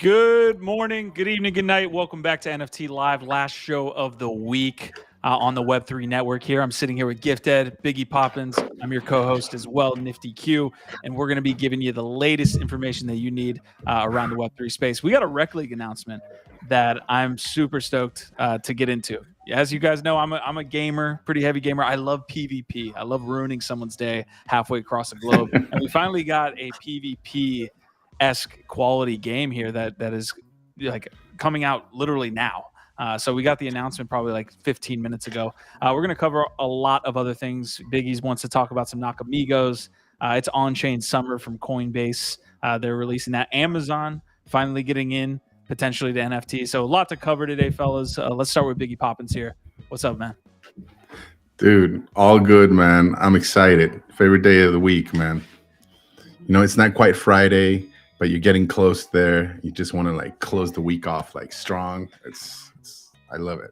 Good morning, good evening, good night. Welcome back to NFT Live, last show of the week on the Web3 network here. I'm sitting here with Gifted, Biggie Poppins. I'm your co-host as well, NFTYQ, and we're going to be giving you the latest information that you need around the Web3 space. We got a Rec League announcement that I'm super stoked to get into. As you guys know, I'm a gamer, pretty heavy gamer. I love PvP. I love ruining someone's day halfway across the globe. And we finally got a PvP-esque quality game here that is like coming out literally now. So we got the announcement probably like 15 minutes ago. We're going to cover a lot of other things. Biggie's wants to talk about some Nakamigos. It's on-chain summer from Coinbase. They're releasing that. Amazon finally getting in potentially to NFT. So a lot to cover today, fellas. Let's start with Biggie Poppins here. What's up, man? Dude, all good, man. I'm excited. Favorite day of the week, man. You know, it's not quite Friday, but you're getting close there. You just want to like close the week off like strong. I love it.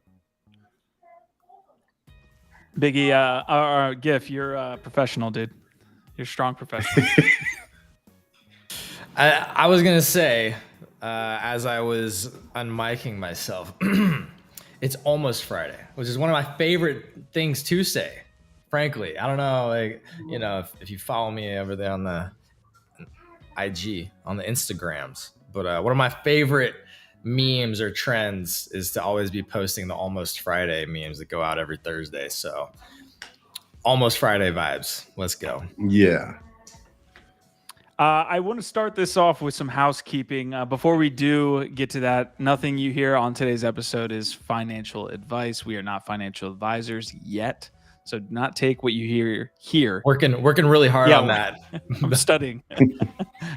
Biggie, GIF, you're a professional, dude. You're a strong professional. I was gonna say, as I was unmiking myself, it's almost Friday, which is one of my favorite things to say. Frankly, I don't know, like, you know, if you follow me over there on the IG, on the Instagrams, but one of my favorite memes or trends is to always be posting the Almost Friday memes that go out every Thursday. So Almost Friday vibes. Let's go. Yeah. I want to start this off with some housekeeping. Before we do get to that, nothing you hear on today's episode is financial advice. We are not financial advisors yet. So do not take what you hear here. Working really hard on that. I'm studying.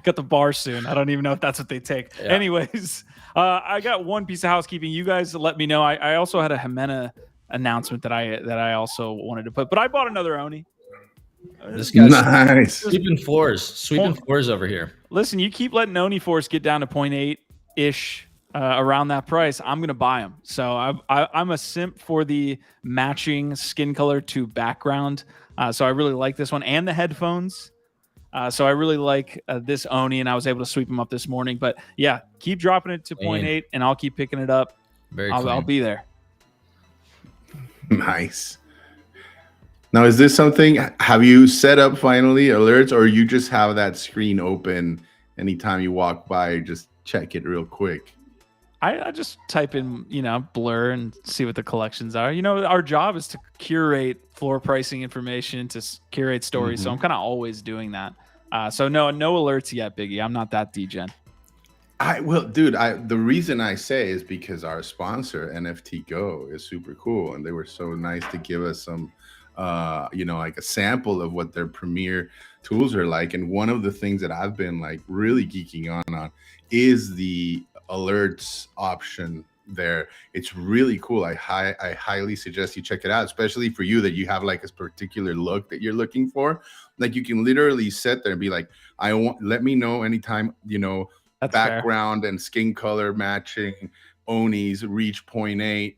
Got the bar soon. I don't even know if that's what they take. Yeah. Anyways, I got one piece of housekeeping. You guys let me know. I also had a Jimena announcement that I also wanted to put, but I bought another Oni. This guy's nice. Sweeping floors over here. Listen, you keep letting Oni Force get down to 0.8-ish around that price. I'm going to buy them. So I'm a simp for the matching skin color to background. So I really like this one and the headphones. So I really like this Oni, and I was able to sweep them up this morning. But yeah, keep dropping it to 0.8, and I'll keep picking it up. I'll be there. Nice. Now, is this something, have you set up finally alerts, or you just have that screen open anytime you walk by, just check it real quick? I just type in, blur and see what the collections are. Our job is to curate floor pricing information, to curate stories. So I'm kind of always doing that. So no alerts yet, Biggie. I'm not that degen. The reason I say is because our sponsor, NFTYQ, is super cool. And they were so nice to give us some like a sample of what their premier tools are like. And one of the things that I've been like really geeking on is the alerts option there. It's really cool. I highly suggest you check it out, especially for you that you have like a particular look that you're looking for. Like you can literally sit there and be like, let me know anytime, That's background fair. And skin color matching Onis reach 0.8.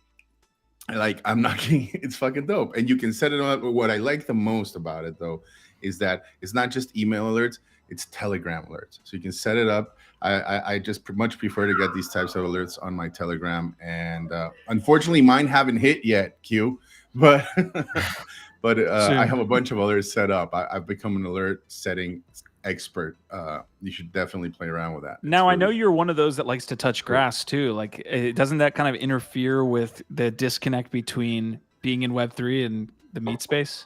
Like, I'm not kidding. It's fucking dope. And you can set it up. What I like the most about it, though, is that it's not just email alerts, it's Telegram alerts. So you can set it up. I just much prefer to get these types of alerts on my Telegram. And unfortunately, mine haven't hit yet, Q. But I have a bunch of alerts set up. I've become an alert setting expert. You should definitely play around with that. Now, I know you're one of those that likes to touch grass too. Like, doesn't that kind of interfere with the disconnect between being in Web3 and the meat space?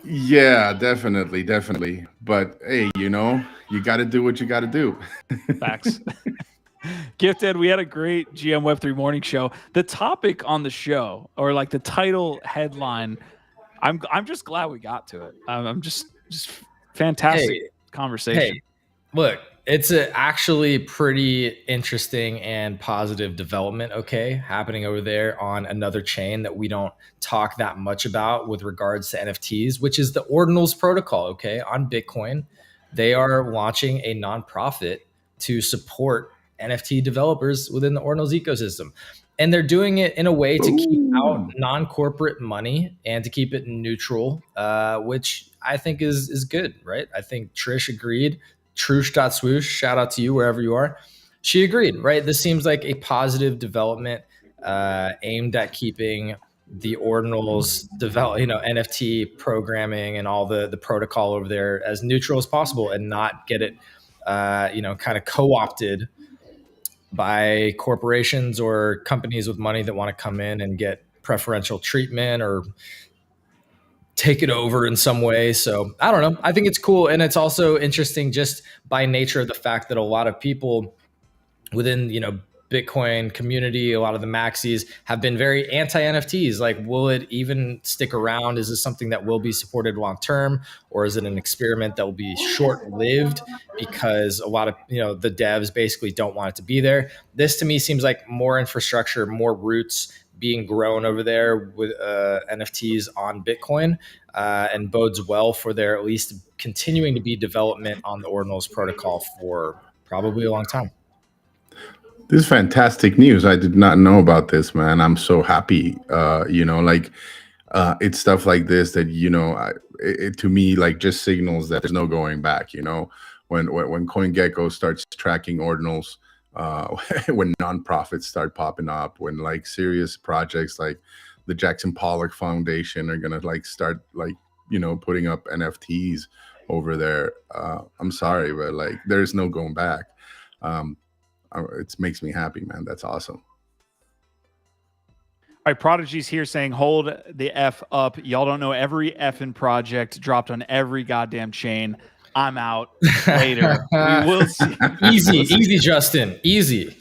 Yeah, definitely. But hey, you got to do what you got to do. Facts. Gifted, we had a great GM Web3 morning show. The topic on the show, or like the title headline, I'm just glad we got to it. I'm just fantastic conversation. Hey, look, it's actually pretty interesting and positive development, happening over there on another chain that we don't talk that much about with regards to NFTs, which is the Ordinals protocol, on Bitcoin. They are launching a nonprofit to support NFT developers within the Ordinals ecosystem. And they're doing it in a way to keep out non-corporate money and to keep it neutral, which I think is good, right? I think Trish agreed. Trush.swoosh, shout out to you wherever you are. she agreed, right? This seems like a positive development aimed at keeping the ordinals develop, NFT programming and all the protocol over there as neutral as possible, and not get it, kind of co-opted by corporations or companies with money that want to come in and get preferential treatment or take it over in some way. So I don't know. I think it's cool. And it's also interesting just by nature of the fact that a lot of people within, Bitcoin community, a lot of the maxis have been very anti-NFTs. Like, will it even stick around? Is this something that will be supported long term, or is it an experiment that will be short-lived because a lot of the devs basically don't want it to be there? This to me seems like more infrastructure, more roots being grown over there with NFTs on Bitcoin, and bodes well for their at least continuing to be development on the Ordinals protocol for probably a long time. This is fantastic news. I did not know about this, man. I'm so happy. It's stuff like this that, it to me, like, just signals that there's no going back. When CoinGecko starts tracking ordinals, when nonprofits start popping up, when like serious projects like the Jackson Pollock Foundation are gonna start putting up NFTs over there. I'm sorry, but like, there's no going back. It makes me happy, man. That's awesome. All right, Prodigy's here saying, hold the F up. Y'all don't know every effing project dropped on every goddamn chain. I'm out. Later. We will see. Easy, Justin. Easy.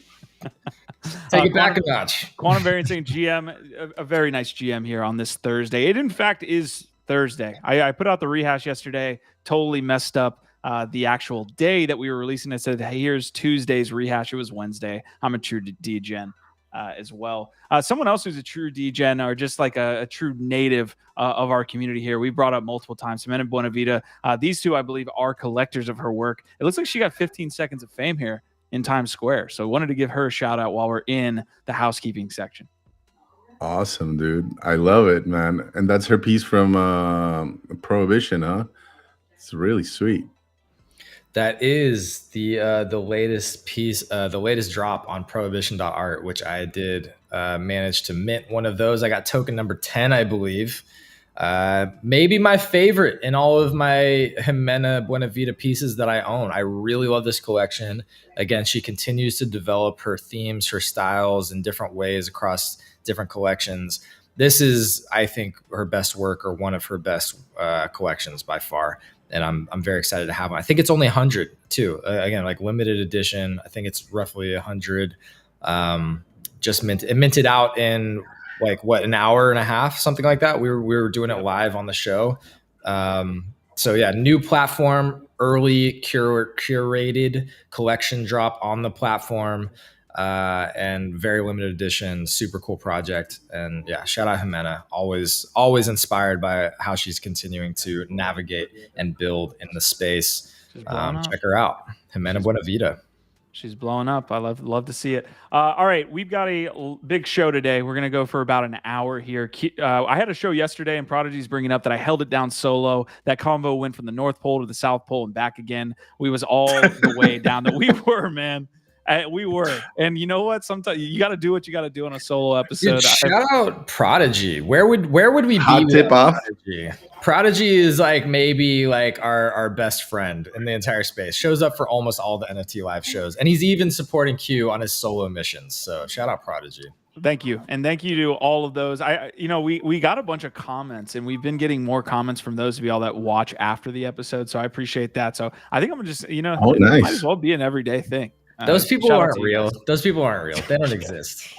Take it back a notch. Quantum Variant saying GM, a very nice GM here on this Thursday. It, in fact, is Thursday. I put out the rehash yesterday, totally messed up the actual day that we were releasing. I said, hey, here's Tuesday's rehash. It was Wednesday. I'm a true degen as well. Someone else who's a true degen, or just like a true native of our community here, we brought up multiple times, Ximena Buenavida. These two, I believe, are collectors of her work. It looks like she got 15 seconds of fame here in Times Square. So I wanted to give her a shout out while we're in the housekeeping section. Awesome, dude. I love it, man. And that's her piece from Prohibition, huh? It's really sweet. That is the latest piece, the latest drop on prohibition.art, which I did manage to mint one of those. I got token number 10, I believe. Maybe my favorite in all of my Ximena Buenavida pieces that I own. I really love this collection. Again, she continues to develop her themes, her styles in different ways across different collections. This is, I think, her best work, or one of her best collections by far. And I'm very excited to have them. I think it's only 100 too. Again, like limited edition. I think it's roughly 100. Just minted out in like an hour and a half, something like that. We were doing it live on the show. So yeah, new platform, early curated collection drop on the platform, and very limited edition, super cool project. And yeah, shout out Ximena, always inspired by how she's continuing to navigate and build in the space. Check her out, Ximena Buenavida. She's blowing up. I love to see it. All right, we've got a big show today. We're going to go for about an hour here. I had a show yesterday, and Prodigy's bringing up that I held it down solo. That convo went from the North Pole to the South Pole and back again. We was all the way down. We were, man. We were. And you know what? Sometimes you got to do what you got to do on a solo episode. Dude, shout out Prodigy. Where would we Hot be tip off. Prodigy? Prodigy is like maybe like our best friend in the entire space. Shows up for almost all the NFT live shows. And he's even supporting Q on his solo missions. So shout out Prodigy. Thank you. And thank you to all of those. We got a bunch of comments, and we've been getting more comments from those of y'all that watch after the episode. So I appreciate that. So I think I'm gonna just, nice. It might as well be an everyday thing. Those people aren't real. Those people aren't real. They don't exist.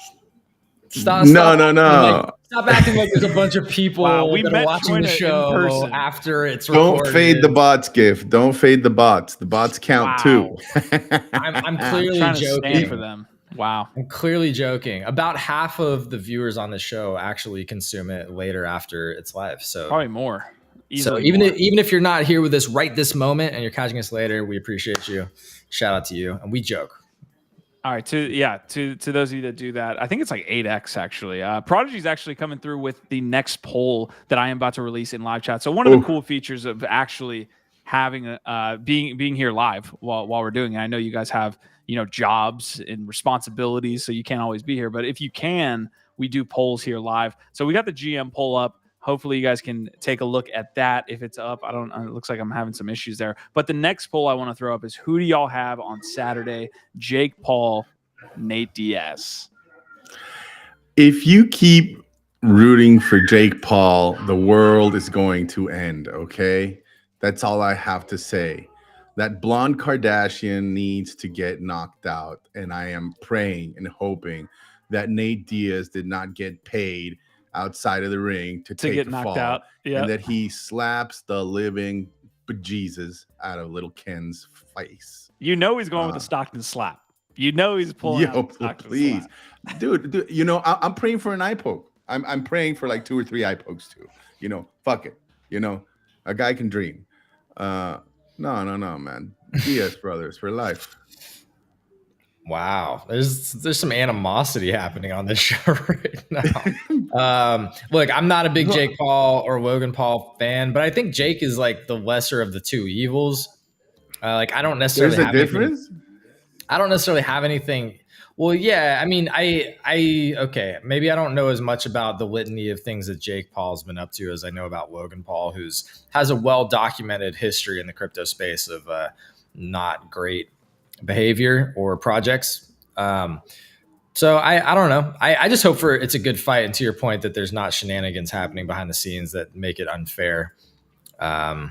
Stop stop acting like there's a bunch of people that are watching the show after it's recorded. Don't fade the bots, Gift. Don't fade the bots. The bots count too. I'm clearly joking for them. Wow. I'm clearly joking. About half of the viewers on the show actually consume it later after it's live. So probably more. So even if you're not here with us right this moment and you're catching us later, we appreciate you. Shout out to you, and we joke. All right, to those of you that do that, I think it's like 8x actually. Prodigy's actually coming through with the next poll that I am about to release in live chat. So one of the cool features of actually having being here live while we're doing it. I know you guys have jobs and responsibilities, so you can't always be here. But if you can, we do polls here live. So we got the GM poll up. Hopefully you guys can take a look at that if it's up. I don't know. It looks like I'm having some issues there. But the next poll I want to throw up is, who do y'all have on Saturday? Jake Paul, Nate Diaz. If you keep rooting for Jake Paul, the world is going to end, okay? That's all I have to say. That blonde Kardashian needs to get knocked out, and I am praying and hoping that Nate Diaz did not get paid outside of the ring to take get the knocked fall, out. Yep. and that he slaps the living bejesus out of little Ken's face. He's going with the Stockton slap. He's pulling out the Stockton please slap. dude, I'm praying for an eye poke. I'm praying for like 2 or 3 eye pokes too. Fuck it. A guy can dream. No, man. Diaz brothers for life. Wow, there's some animosity happening on this show right now. Look, I'm not a big Jake Paul or Logan Paul fan, but I think Jake is like the lesser of the two evils. I don't necessarily There's a have difference. I don't necessarily have anything. Well, yeah, I mean, okay, maybe I don't know as much about the litany of things that Jake Paul's been up to as I know about Logan Paul, has a well-documented history in the crypto space of not great behavior or projects. So I don't know. I just hope it's a good fight. And to your point that there's not shenanigans happening behind the scenes that make it unfair. Yeah.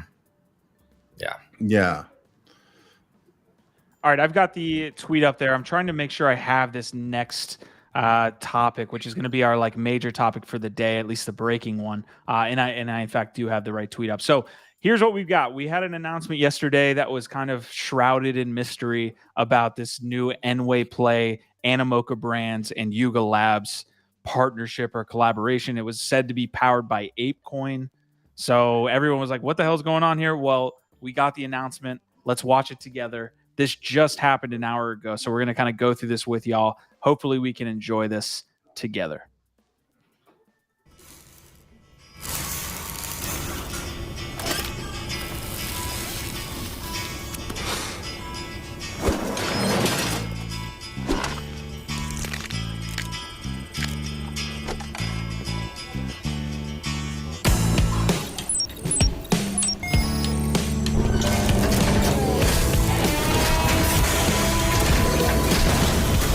All right, I've got the tweet up there. I'm trying to make sure I have this next topic, which is going to be our major topic for the day, at least the breaking one. And I in fact do have the right tweet up. So here's what we've got. We had an announcement yesterday that was kind of shrouded in mystery about this new NWay Animoca Brands, and Yuga Labs partnership or collaboration. It was said to be powered by ApeCoin. So everyone was like, what the hell's going on here? Well, we got the announcement. Let's watch it together. This just happened an hour ago. So we're going to kind of go through this with y'all. Hopefully we can enjoy this together.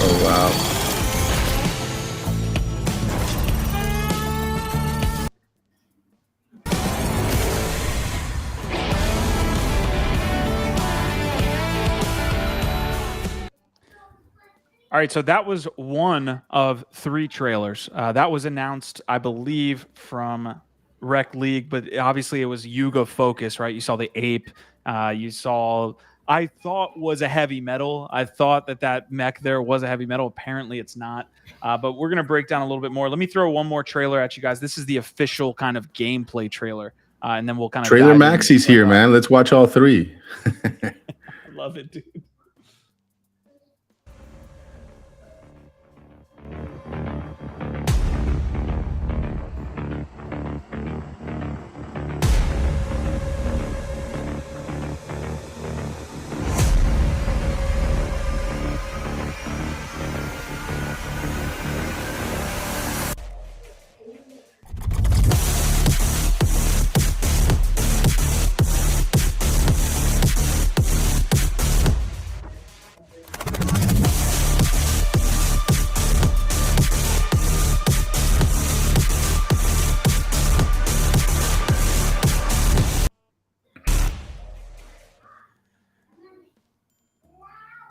Oh, wow. All right, so that was one of 3 trailers. That was announced, I believe, from Rec League, but obviously it was Yuga focus, right? You saw the ape. You saw, I thought was a heavy metal. I thought that mech there was a heavy metal. Apparently it's not. But we're going to break down a little bit more. Let me throw one more trailer at you guys. This is the official kind of gameplay trailer. And then we'll kind of Trailer Maxi's here, man. Let's watch all 3. I love it, dude.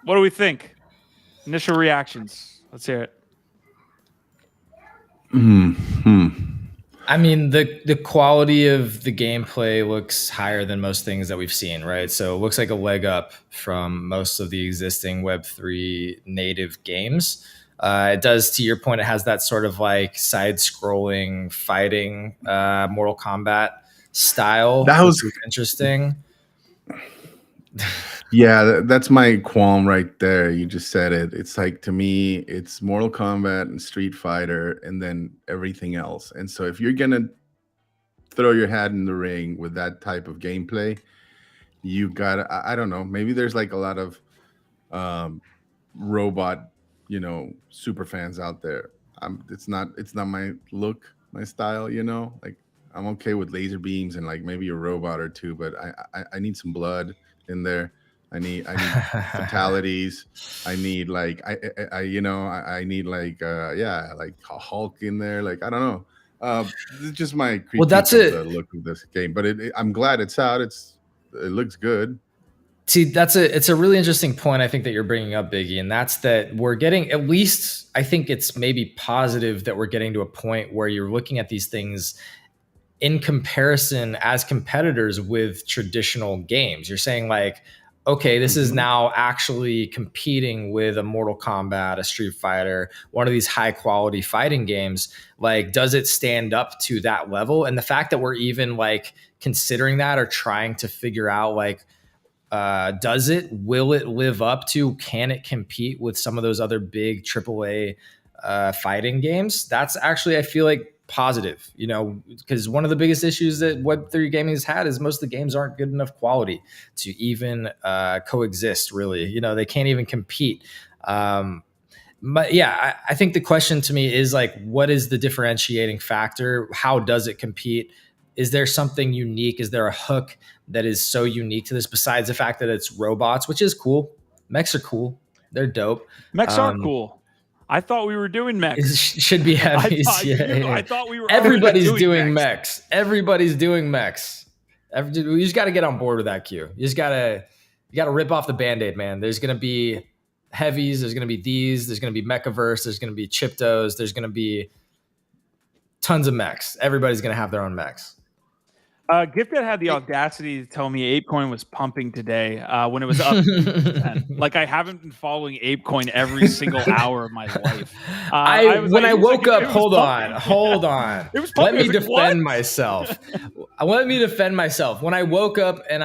What do we think? Initial reactions. Let's hear it. I mean, the quality of the gameplay looks higher than most things that we've seen, right? So it looks like a leg up from most of the existing Web3 native games. It does, to your point, it has that sort of like side-scrolling fighting Mortal Kombat style. That was interesting. Yeah, that's my qualm right there. You just said it. It's like, to me, it's Mortal Kombat and Street Fighter and then everything else. And so if you're going to throw your hat in the ring with that type of gameplay, you got, I don't know, maybe there's like a lot of robot, super fans out there. It's not my look, my style, like I'm okay with laser beams and like maybe a robot or two, but I need some blood in there. I need fatalities. I need like I need like like a Hulk in there. Like I don't know. This is just my critique that's of it. the look of this game, but I'm glad it's out. It looks good. See, it's a really interesting point I think that you're bringing up, Biggie, and that's that we're getting, at least I think it's maybe positive that we're getting to a point where you're looking at these things in comparison as competitors with traditional games. You're saying like, okay, this is now actually competing with a Mortal Kombat, a Street Fighter, one of these high quality fighting games. Like, does it stand up to that level? And the fact that we're even like considering that or trying to figure out like, will it live up to, can it compete with some of those other big AAA fighting games? That's actually, I feel like, positive, because one of the biggest issues that Web3 gaming has had is most of the games aren't good enough quality to even coexist, really. They can't even compete. But yeah, I think the question to me is like, what is the differentiating factor? How does it compete? Is there something unique? Is there a hook that is so unique to this besides the fact that it's robots, which is cool? Mechs are cool. They're dope. Mechs are cool. I thought we were doing mechs. It should be heavy. I thought we were. Everybody's doing mechs. Everybody's doing mechs. You just got to get on board with that, Q. You got to rip off the Band-Aid, man. There's going to be heavies. There's going to be these. There's going to be Mechaverse. There's going to be Chiptos. There's going to be tons of mechs. Everybody's going to have their own mechs. Gifted had the audacity to tell me ApeCoin was pumping today when it was up 10%. Like I haven't been following ApeCoin every single hour of my life. When I woke up, hold on. It was Let pumping. me defend myself. Let me defend myself. When I woke up and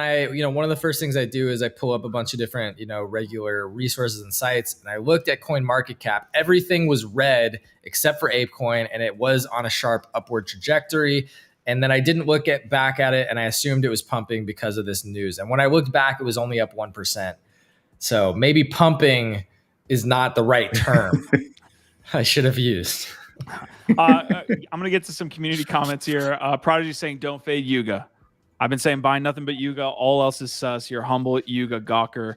one of the first things I do is I pull up a bunch of different, regular resources and sites, and I looked at CoinMarketCap. Everything was red except for ApeCoin, and it was on a sharp upward trajectory. And then I didn't look back at it, and I assumed it was pumping because of this news. And when I looked back, it was only up 1%. So maybe pumping is not the right term I should have used. I'm going to get to some community comments here. Prodigy saying, don't fade Yuga. I've been saying buy nothing but Yuga. All else is sus. You're humble Yuga Gawker.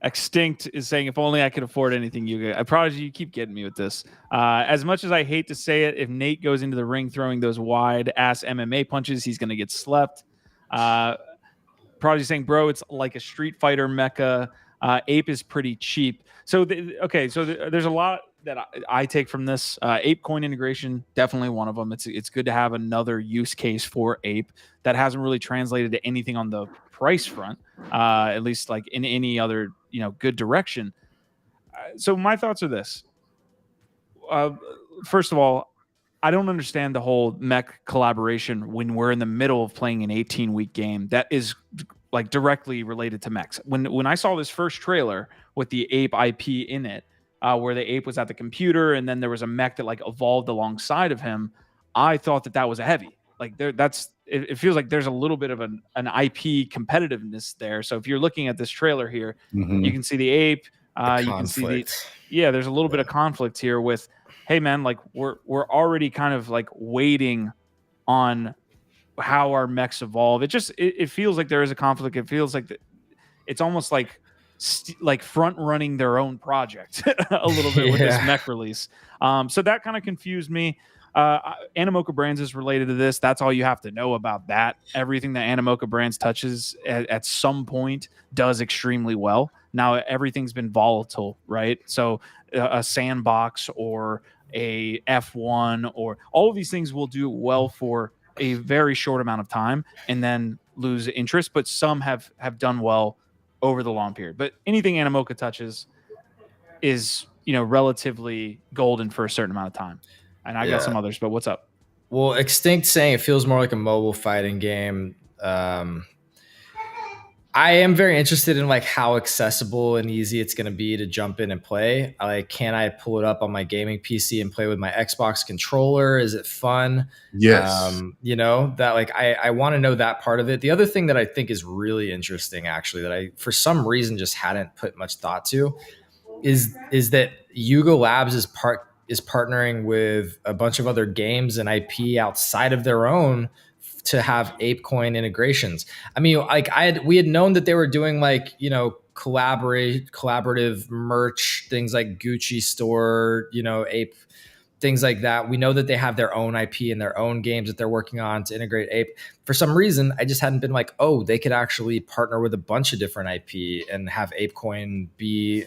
Extinct is saying, if only I could afford anything, Yuga. Prodigy, you keep getting me with this. As much as I hate to say it, if Nate goes into the ring throwing those wide-ass MMA punches, he's going to get slept. Prodigy saying, bro, it's like a Street Fighter mecha. Ape is pretty cheap. So, there's a lot that I take from this. ApeCoin integration, definitely one of them. It's good to have another use case for Ape that hasn't really translated to anything on the price front, at least like in any other good direction. So my thoughts are this. First of all, I don't understand the whole mech collaboration when we're in the middle of playing an 18-week game that is like directly related to mechs. When I saw this first trailer with the Ape IP in it, where the ape was at the computer and then there was a mech that like evolved alongside of him, I thought that was a heavy. Like it feels like there's a little bit of an IP competitiveness there. So if you're looking at this trailer here, you can see the ape. You can see there's a little bit of conflict here with, hey man, like we're already kind of like waiting on how our mechs evolve. It feels like there is a conflict. It feels like it's almost like front running their own project a little bit with this mech release. So that kind of confused me. Animoca Brands is related to this. That's all you have to know about that. Everything that Animoca Brands touches at some point does extremely well. Now everything's been volatile, right? So a sandbox or a F1 or all of these things will do well for a very short amount of time and then lose interest, but some have done well over the long period. But anything Animoca touches is relatively golden for a certain amount of time. And I got some others, but what's up? Well, Extinct saying it feels more like a mobile fighting game. I am very interested in like how accessible and easy it's going to be to jump in and play. Like, can I pull it up on my gaming PC and play with my Xbox controller? Is it fun? Yes. You know, that like I want to know that part of it. The other thing that I think is really interesting, actually, that I for some reason just hadn't put much thought to, is that Yuga Labs is partnering with a bunch of other games and IP outside of their own to have ApeCoin integrations. I mean, like we had known that they were doing like, you know, collaborative merch, things like Gucci store, you know, Ape, things like that. We know that they have their own IP and their own games that they're working on to integrate Ape. For some reason, I just hadn't been like, oh, they could actually partner with a bunch of different IP and have ApeCoin be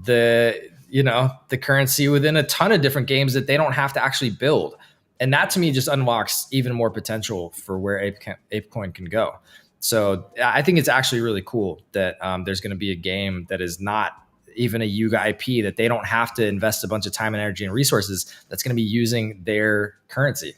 the, you know, the currency within a ton of different games that they don't have to actually build. And that to me just unlocks even more potential for where ApeCoin can go. So I think it's actually really cool that there's going to be a game that is not even a Yuga IP, that they don't have to invest a bunch of time and energy and resources, that's going to be using their currency.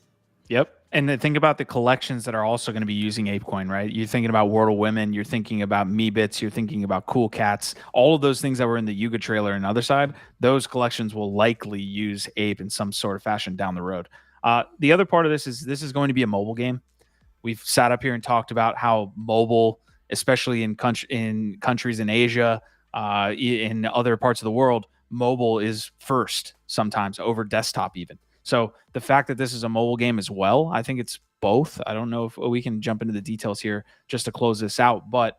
Yep. And then think about the collections that are also going to be using ApeCoin, right? You're thinking about World of Women, you're thinking about Meebits, you're thinking about Cool Cats, all of those things that were in the Yuga trailer and other side, those collections will likely use Ape in some sort of fashion down the road. The other part of this is going to be a mobile game. We've sat up here and talked about how mobile, especially in countries in Asia, in other parts of the world, mobile is first sometimes over desktop even. So the fact that this is a mobile game as well, I think it's both. I don't know if we can jump into the details here just to close this out, but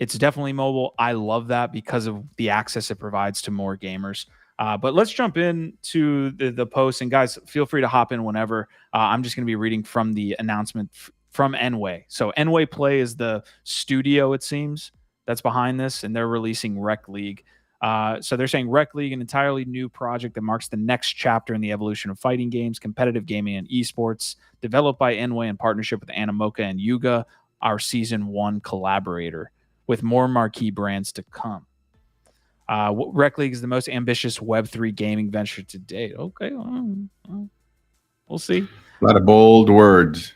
it's definitely mobile. I love that because of the access it provides to more gamers. But let's jump into the post. And guys, feel free to hop in whenever. I'm just going to be reading from the announcement from NWay. So NWay Play is the studio, it seems, that's behind this, and they're releasing Rec League. So they're saying Rec League, an entirely new project that marks the next chapter in the evolution of fighting games, competitive gaming, and esports, developed by NWay in partnership with Animoca and Yuga, our Season 1 collaborator, with more marquee brands to come. Rec League is the most ambitious Web3 gaming venture to date. Okay, we'll see. A lot of bold words.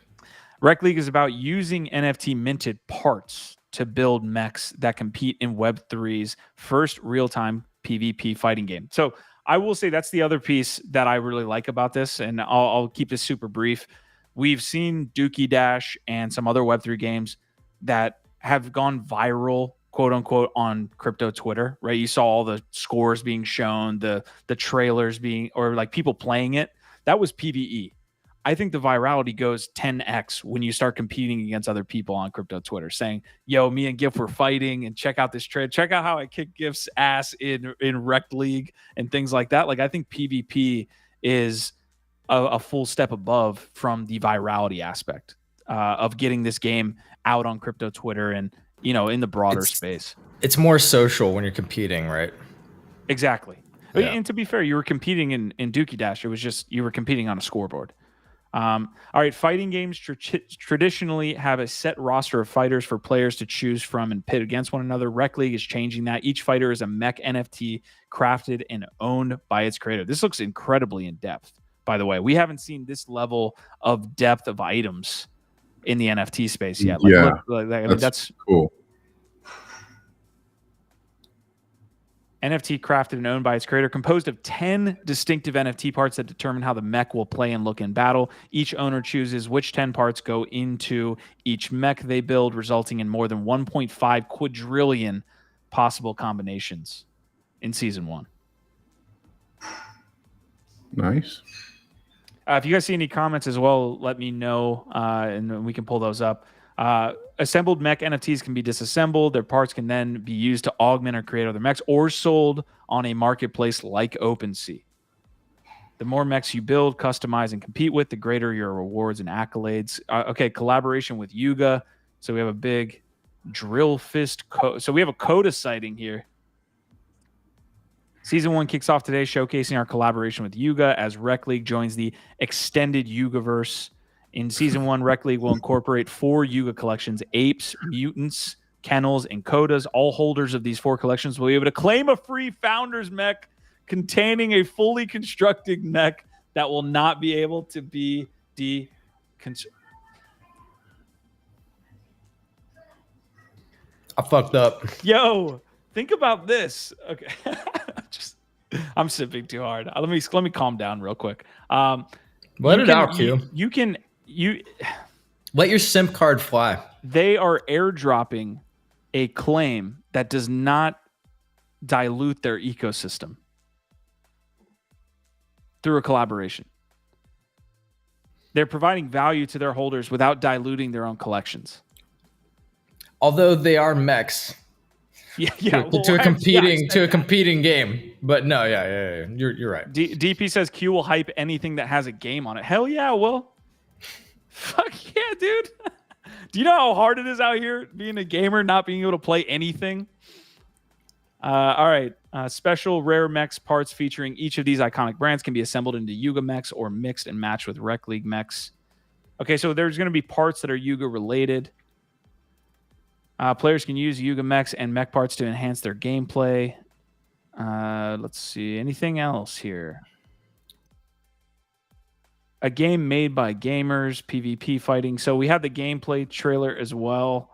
Rec League is about using NFT minted parts to build mechs that compete in Web3's first real-time PvP fighting game. So I will say that's the other piece that I really like about this, and I'll keep this super brief. We've seen Dookie Dash and some other Web3 games that have gone viral, quote unquote, on crypto Twitter, right? You saw all the scores being shown, the trailers being, or like people playing it. That was PvE. I think the virality goes 10x when you start competing against other people on crypto Twitter, saying, yo, me and Gif were fighting, and check out this trade. Check out how I kick Gif's ass in Rec League and things like that. Like, I think PvP is a full step above from the virality aspect of getting this game out on crypto Twitter and, you know, in the broader space. It's more social when you're competing, right? Exactly. Yeah. And to be fair, you were competing in Dookie Dash. It was just, you were competing on a scoreboard. All right, fighting games traditionally have a set roster of fighters for players to choose from and pit against one another. Rec League is changing that. Each fighter is a mech NFT crafted and owned by its creator. This looks incredibly in depth, by the way. We haven't seen this level of depth of items in the NFT space yet. Like, yeah, look, I mean, that's cool. NFT crafted and owned by its creator, composed of 10 distinctive NFT parts that determine how the mech will play and look in battle. Each owner chooses which 10 parts go into each mech they build, resulting in more than 1.5 quadrillion possible combinations in Season 1. Nice. If you guys see any comments as well, let me know, and we can pull those up. Assembled mech NFTs can be disassembled. Their parts can then be used to augment or create other mechs or sold on a marketplace like OpenSea. The more mechs you build, customize, and compete with, the greater your rewards and accolades. Okay, collaboration with Yuga. So we have a big drill fist code. So we have a CODA sighting here. Season 1 kicks off today, showcasing our collaboration with Yuga as Rec League joins the extended Yugaverse. In Season 1, Rec League will incorporate 4 Yuga collections: Apes, Mutants, Kennels, and Kodas. All holders of these 4 collections will be able to claim a free Founders mech containing a fully constructed mech that will not be able to be I fucked up. Yo, think about this. Okay. I'm sipping too hard. Let me calm down real quick. Let it out, Q. You let your simp card fly. They are airdropping a claim that does not dilute their ecosystem through a collaboration. They're providing value to their holders without diluting their own collections. Although they are mechs. Yeah. To a competing game. But no, yeah. You're right. DP says Q will hype anything that has a game on it. Hell yeah, Will. Fuck yeah, dude. Do you know how hard it is out here being a gamer, not being able to play anything? All right. Special rare mechs parts featuring each of these iconic brands can be assembled into Yuga mechs or mixed and matched with Rec League mechs. Okay, so there's going to be parts that are Yuga related. Players can use Yuga mechs and mech parts to enhance their gameplay. Let's see. Anything else here? A game made by gamers, PvP fighting. So we have the gameplay trailer as well.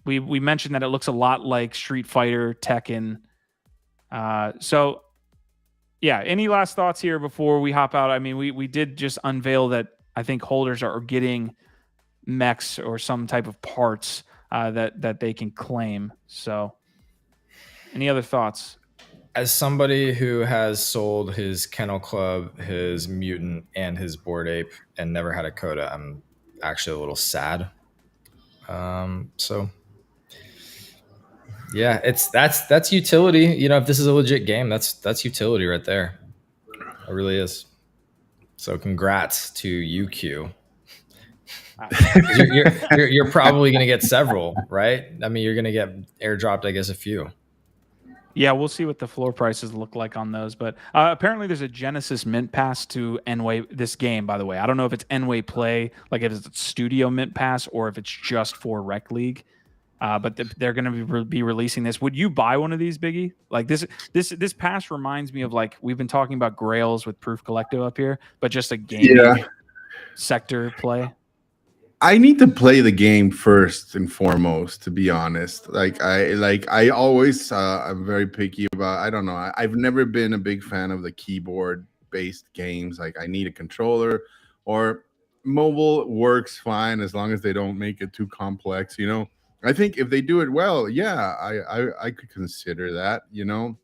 We mentioned that it looks a lot like Street Fighter, Tekken. So, yeah, any last thoughts here before we hop out? I mean, we did just unveil that I think holders are getting mechs or some type of parts that they can claim. So, any other thoughts? As somebody who has sold his Kennel Club, his Mutant, and his Bored Ape and never had a coda, I'm actually a little sad. So yeah, that's utility. You know, if this is a legit game, that's utility right there. It really is. So congrats to you, Q. You're probably going to get several, right? I mean, you're going to get airdropped, I guess, a few. Yeah, we'll see what the floor prices look like on those. But apparently there's a Genesis Mint Pass to Enway, this game, by the way. I don't know if it's Enway Play, like if it's a Studio Mint Pass, or if it's just for Rec League. But they're going to be releasing this. Would you buy one of these, Biggie? Like this pass reminds me of, like, we've been talking about Grails with Proof Collective up here, but just a gaming sector play. I need to play the game first and foremost, to be honest. I always I'm very picky about, I don't know. I've never been a big fan of the keyboard based games. Like, I need a controller, or mobile works fine as long as they don't make it too complex, you know. I think if they do it well, yeah, I could consider that, you know.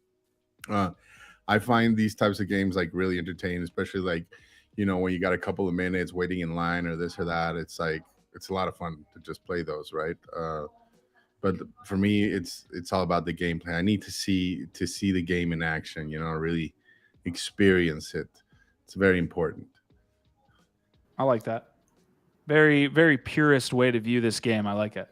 I find these types of games like really entertaining, especially like, you know, when you got a couple of minutes waiting in line or this or that. It's like, it's a lot of fun to just play those, right? But for me, it's all about the gameplay. I need to see the game in action, you know, really experience it. It's very important. I like that. Very, very purist way to view this game. I like it.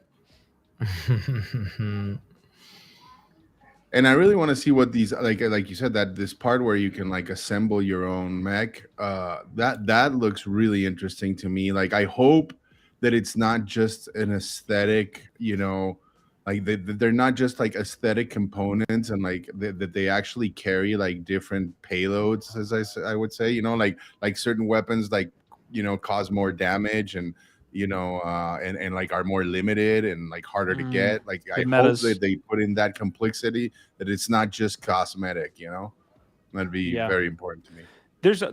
And I really want to see what these, like you said, that this part where you can like assemble your own mech, that looks really interesting to me. Like, I hope that it's not just an aesthetic, you know, like they're not just like aesthetic components, and like that they actually carry like different payloads, as I would say, you know, like certain weapons, like, you know, cause more damage, and you know, and like are more limited and like harder to get. Like, I hope that they put in that complexity, that it's not just cosmetic, you know. That'd be very important to me. There's a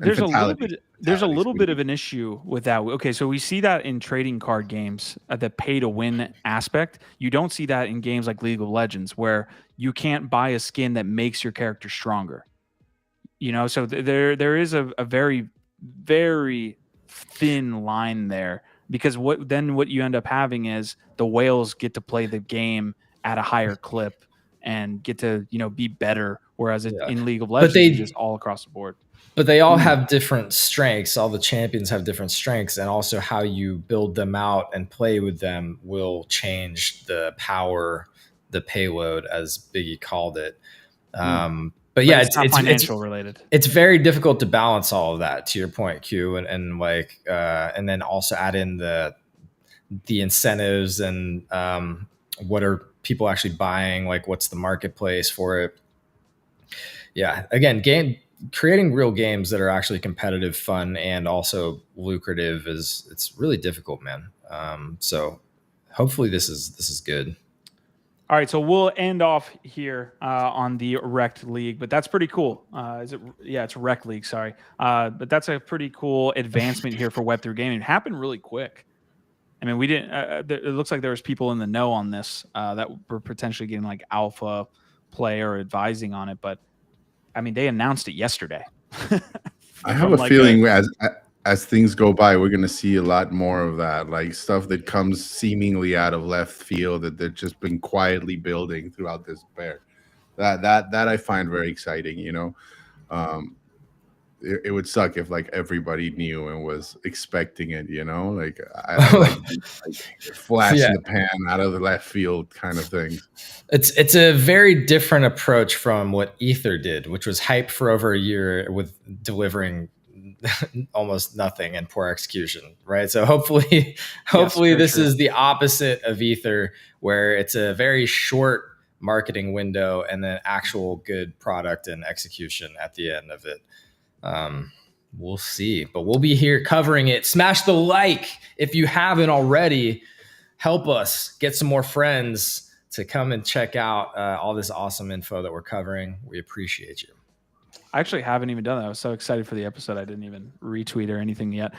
little bit of an issue with that. Okay, so we see that in trading card games, the pay to win aspect. You don't see that in games like League of Legends, where you can't buy a skin that makes your character stronger. You know, so there is a very, very thin line there. Because what you end up having is the whales get to play the game at a higher clip and get to, you know, be better, whereas in League of Legends, it's just all across the board. But they all have different strengths. All the champions have different strengths, and also how you build them out and play with them will change the power, the payload, as Biggie called it. But yeah, it's not financial related. It's very difficult to balance all of that, to your point, Q, and like, and then also add in the incentives and what are people actually buying? Like, what's the marketplace for it? Yeah, again, creating real games that are actually competitive, fun, and also lucrative it's really difficult, man. So hopefully this is good. All right, so we'll end off here on the Rect League, but that's pretty cool. Is it? Yeah, it's Rec League. Sorry, but that's a pretty cool advancement here for Web3 gaming. It happened really quick. I mean, we didn't. It looks like there was people in the know on this that were potentially getting like alpha play or advising on it, but I mean, they announced it yesterday. I have a feeling as things go by, we're going to see a lot more of that, like stuff that comes seemingly out of left field that they've just been quietly building throughout this bear. That I find very exciting. It would suck if like everybody knew and was expecting it. Like I like flash in the pan out of the left field kind of thing. It's a very different approach from what Ether did, which was hype for over a year with delivering almost nothing and poor execution, right? So hopefully this is the opposite of Ether, where it's a very short marketing window and then actual good product and execution at the end of it. We'll see, but we'll be here covering it. Smash the like if you haven't already. Help us get some more friends to come and check out all this awesome info that we're covering. We appreciate you. I actually haven't even done that. I was so excited for the episode. I didn't even retweet or anything yet.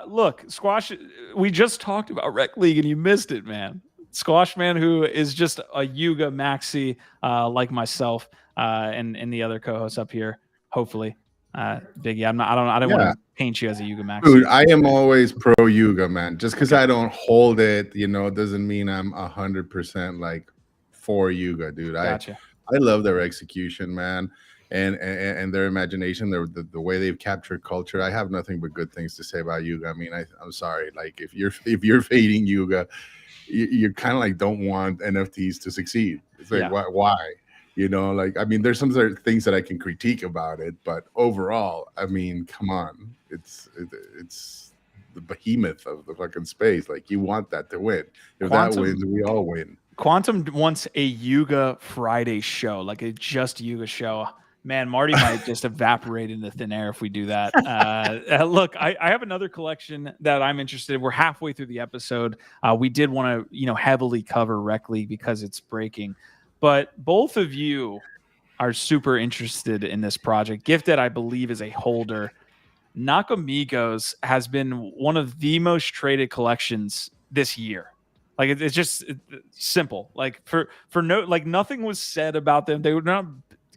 Look, Squash, we just talked about Rec League and you missed it, man. Squash Man, who is just a Yuga maxi like myself and the other co-hosts up here, hopefully. Biggie, I don't want to paint you as a Yuga maxi. Dude, I am always pro Yuga, man. Just because I don't hold it, doesn't mean I'm 100% like for Yuga, dude. Gotcha. I love their execution, man. And their imagination, the way they've captured culture. I have nothing but good things to say about Yuga. I mean, I'm sorry, like if you're fading Yuga, you kind of like don't want NFTs to succeed. It's like why? Like I mean, there's some things that I can critique about it, but overall, I mean, come on, it's the behemoth of the fucking space. Like you want that to win. If that wins, we all win. Quantum wants a Yuga Friday show, like a just Yuga show. Man, Marty might just evaporate into thin air if we do that. Look, I have another collection that I'm interested in. We're halfway through the episode. We did want to, heavily cover Rec League because it's breaking. But both of you are super interested in this project. Gifted, I believe, is a holder. Nakamigos has been one of the most traded collections this year. Like it's just simple. Like for no, like nothing was said about them. They were not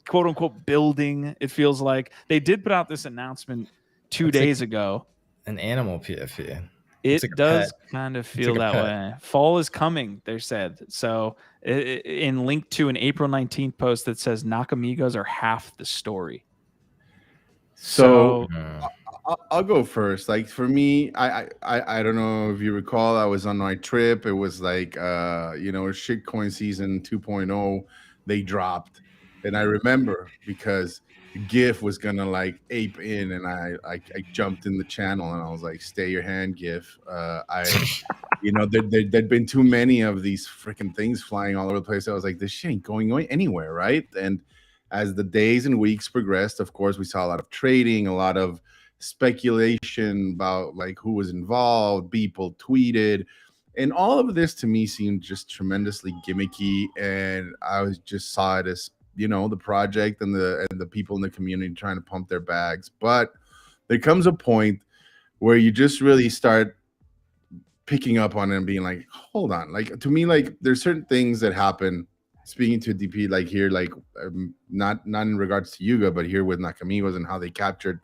quote unquote building. It feels like they did put out this announcement 2 days ago. An animal PFP. It does kind of feel that way. Fall is coming, they said. So in link to an April 19th post that says Nakamigos are half the story. So I'll go first. Like for me, I don't know if you recall, I was on my trip. It was like shitcoin season 2.0 they dropped. And I remember because GIF was gonna like ape in, and I jumped in the channel and I was like, "Stay your hand, GIF." There'd been too many of these freaking things flying all over the place. I was like, "This shit ain't going anywhere, right?" And as the days and weeks progressed, of course, we saw a lot of trading, a lot of speculation about like who was involved. People tweeted, and all of this to me seemed just tremendously gimmicky, and I just saw it as the project and the people in the community trying to pump their bags. But there comes a point where you just really start picking up on it and being like, hold on. Like to me, like there's certain things that happen. Speaking to DP, like here, like not in regards to Yuga, but here with Nakamigos and how they captured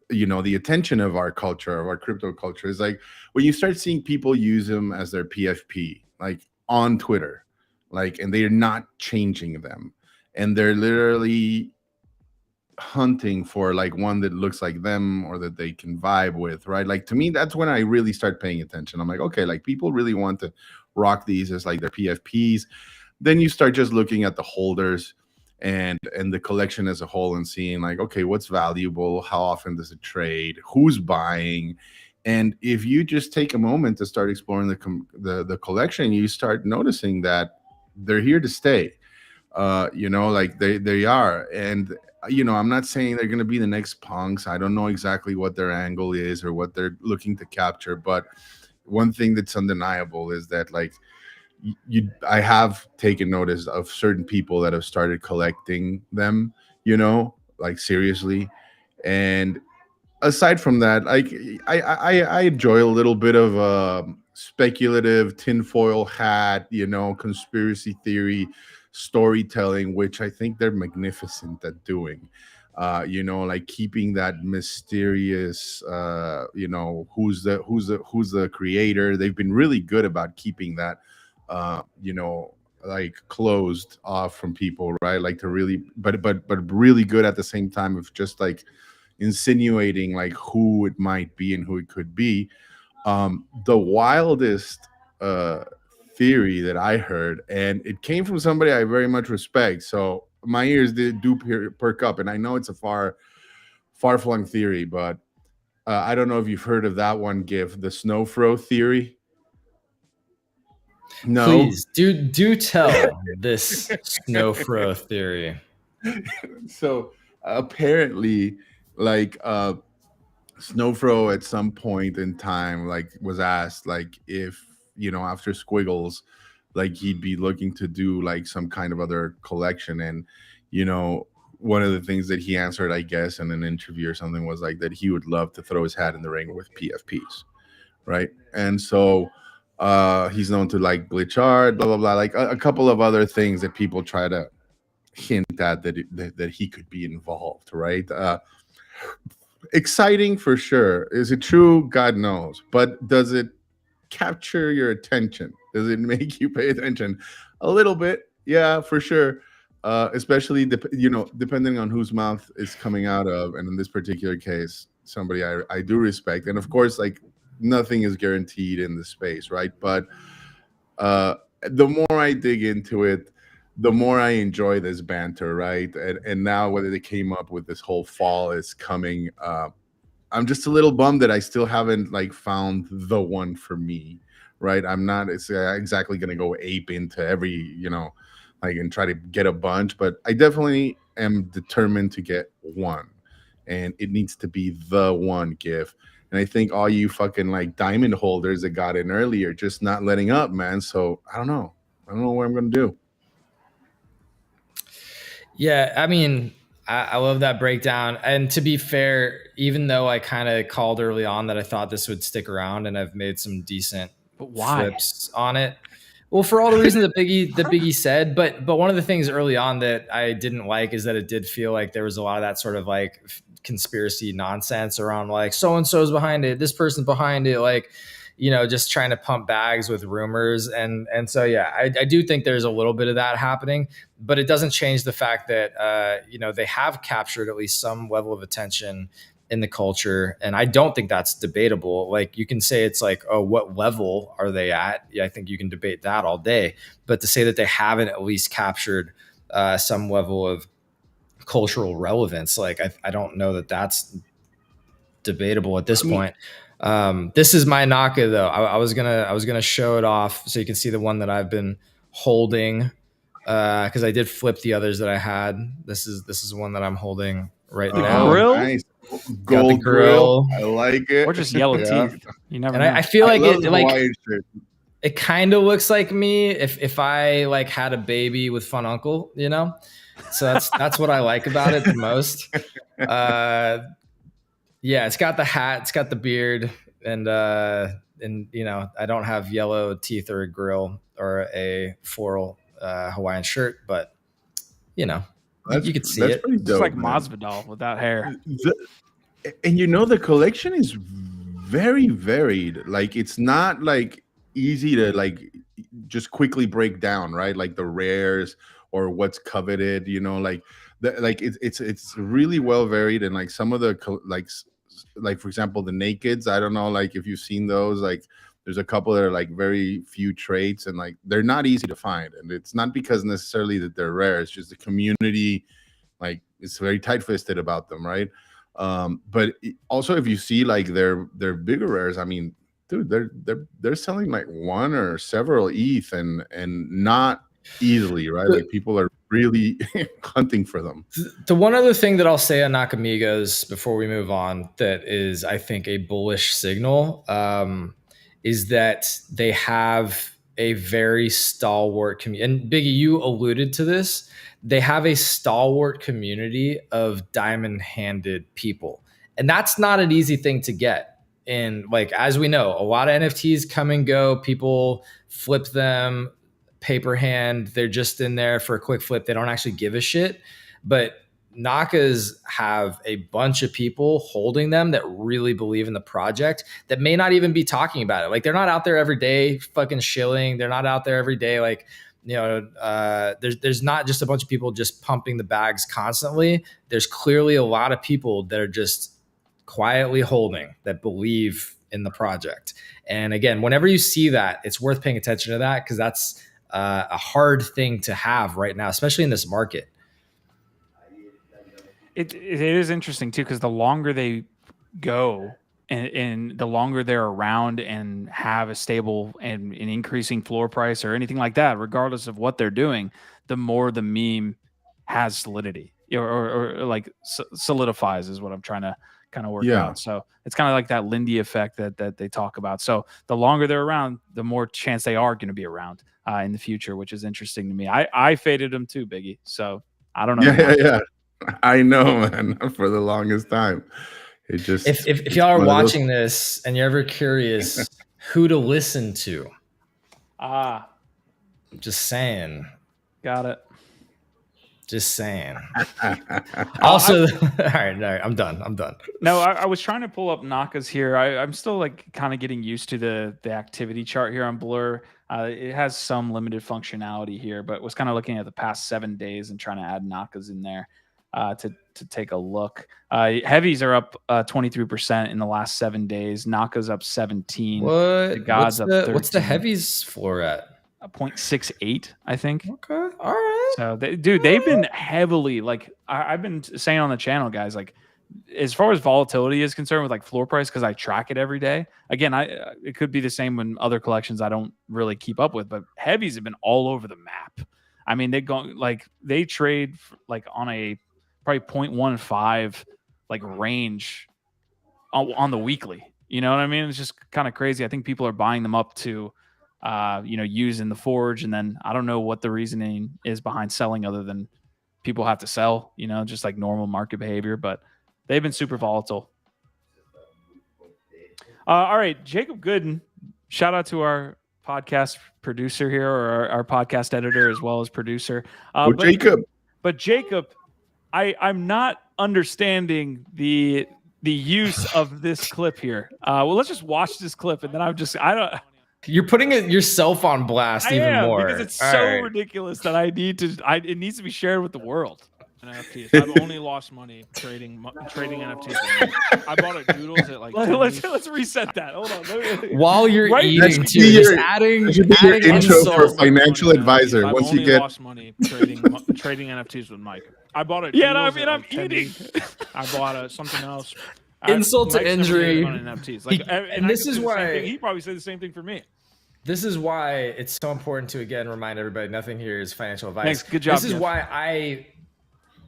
the attention of our culture, of our crypto culture, is like when you start seeing people use them as their PFP, like on Twitter, like, and they're not changing them. And they're literally hunting for like one that looks like them or that they can vibe with, right? Like to me, that's when I really start paying attention. I'm like, okay, like people really want to rock these as like their PFPs. Then you start just looking at the holders and the collection as a whole and seeing like, okay, what's valuable? How often does it trade? Who's buying? And if you just take a moment to start exploring the collection, you start noticing that they're here to stay. Like they are. And, I'm not saying they're going to be the next punks. I don't know exactly what their angle is or what they're looking to capture. But one thing that's undeniable is that like I have taken notice of certain people that have started collecting them, like seriously. And aside from that, like I enjoy a little bit of speculative tinfoil hat, conspiracy theory storytelling, which I think they're magnificent at doing. Like keeping that mysterious, who's the creator. They've been really good about keeping that, like closed off from people, right? Like to really, but really good at the same time of just like insinuating like who it might be and who it could be. The wildest theory that I heard, and it came from somebody I very much respect, so my ears do perk up, and I know it's a far-flung theory, but I don't know if you've heard of that one, GIF, the Snowfro theory. No. Please do tell this Snowfro theory. So apparently, like Snowfro at some point in time like was asked like if after Squiggles, like he'd be looking to do like some kind of other collection, and one of the things that he answered, I guess, in an interview or something was like that he would love to throw his hat in the ring with PFPs, right? And so he's known to like glitch art, blah blah blah, like a couple of other things that people try to hint at that he could be involved, right? Exciting for sure. Is it true? God knows. But does it capture your attention? Does it make you pay attention? A little bit, yeah, for sure. Especially depending on whose mouth is coming out of, and in this particular case, somebody I do respect. And of course, like nothing is guaranteed in the space, right? But the more I dig into it, the more I enjoy this banter, right? And now whether they came up with this whole fall is coming, I'm just a little bummed that I still haven't like found the one for me, right? I'm not exactly going to go ape into every, like and try to get a bunch, but I definitely am determined to get one, and it needs to be the one GIF. And I think all you fucking like diamond holders that got in earlier just not letting up, man. So I don't know what I'm going to do. Yeah, I mean, I love that breakdown. And to be fair, even though I kind of called early on that I thought this would stick around, and I've made some decent flips on it. Well, for all the reasons that Biggie said, but one of the things early on that I didn't like is that it did feel like there was a lot of that sort of like conspiracy nonsense around like so and so's behind it, this person's behind it, like just trying to pump bags with rumors. And so, yeah, I do think there's a little bit of that happening, but it doesn't change the fact that, they have captured at least some level of attention in the culture. And I don't think that's debatable. Like you can say it's like, oh, what level are they at? Yeah, I think you can debate that all day. But to say that they haven't at least captured some level of cultural relevance, like I don't know that that's debatable at this point. This is my Naka though. I was gonna show it off so you can see the one that I've been holding, because I did flip the others that I had. This is one that I'm holding right now. Grill? Nice. Gold grill. I like it. Or just yellow teeth. You never know. I feel like it kind of looks like me if I like had a baby with Fun Uncle, So that's what I like about it the most. Yeah, it's got the hat, it's got the beard, and I don't have yellow teeth or a grill or a floral Hawaiian shirt, but you could see it. Pretty dope, it's like man. Masvidal without hair. And the collection is very varied. Like it's not like easy to like just quickly break down, right? Like the rares or what's coveted, like it's really well varied. And like some of the like for example the nakeds, I don't know like if you've seen those, like there's a couple that are like very few traits and like they're not easy to find, and it's not because necessarily that they're rare, it's just the community like it's very tight-fisted about them, right? But also if you see like their bigger rares, I mean dude, they're selling like one or several ETH and not easily, right? Like people are really hunting for them. The one other thing that I'll say on Nakamigos before we move on that is I think a bullish signal is that they have a very stalwart community. And Biggie, you alluded to this. They have a stalwart community of diamond-handed people. And that's not an easy thing to get. And like, as we know, a lot of NFTs come and go. People flip them paper hand. They're just in there for a quick flip. They don't actually give a shit. But Nakas have a bunch of people holding them that really believe in the project that may not even be talking about it. Like, they're not out there every day fucking shilling. They're not out there every day. Like, there's not just a bunch of people just pumping the bags constantly. There's clearly a lot of people that are just quietly holding, that believe in the project. And again, whenever you see that, it's worth paying attention to that, because that's a hard thing to have right now, especially in this market. It is interesting too, because the longer they go and the longer they're around and have a stable and an increasing floor price or anything like that, regardless of what they're doing, the more the meme has solidity or like solidifies is what I'm trying to kind of work out. So it's kind of like that Lindy effect that they talk about. So the longer they're around, the more chance they are going to be around in the future, which is interesting to me. I faded them too, Biggie. So I don't know. Yeah. I know, man, for the longest time. It just, if y'all are watching this and you're ever curious who to listen to, just saying. Got it. Just saying. Also, all right, I'm done. No, I was trying to pull up Nakas here. I'm still like kind of getting used to the activity chart here on Blur. It has some limited functionality here, but was kind of looking at the past 7 days and trying to add Nakas in there to take a look. Heavies are up 23% in the last 7 days. Naka's up 17. What? The Gods up 13. What's the heavies floor at? 0.68, I think. Okay, all right. So, they've been heavily, like, I've been saying on the channel, guys, like, as far as volatility is concerned with like floor price, because I track it every day. Again, it could be the same when other collections I don't really keep up with, but heavies have been all over the map. I mean, they trade like on a probably 0.15 like range on the weekly. You know what I mean? It's just kind of crazy. I think people are buying them up to use in the forge, and then I don't know what the reasoning is behind selling, other than people have to sell, just like normal market behavior, but they've been super volatile. All right, Jacob Gooden, shout out to our podcast producer here, or our podcast editor as well as producer. Jacob. But Jacob, I'm not understanding the use of this clip here. Well, let's just watch this clip, and then I don't. You're putting yourself on blast more because it's ridiculous that it needs to be shared with the world. NFTs. I've only lost money trading NFTs. I bought a doodles at like. Let's reset that. Hold on. While you're eating, just adding intro for financial advisor. Once you get lost money trading NFTs with Mike. I bought a I'm eating. I bought something else. Insult to injury. NFTs. Like, and this is why he probably said the same thing for me. This is why it's so important to again remind everybody nothing here is financial advice. Thanks. Good job. This is why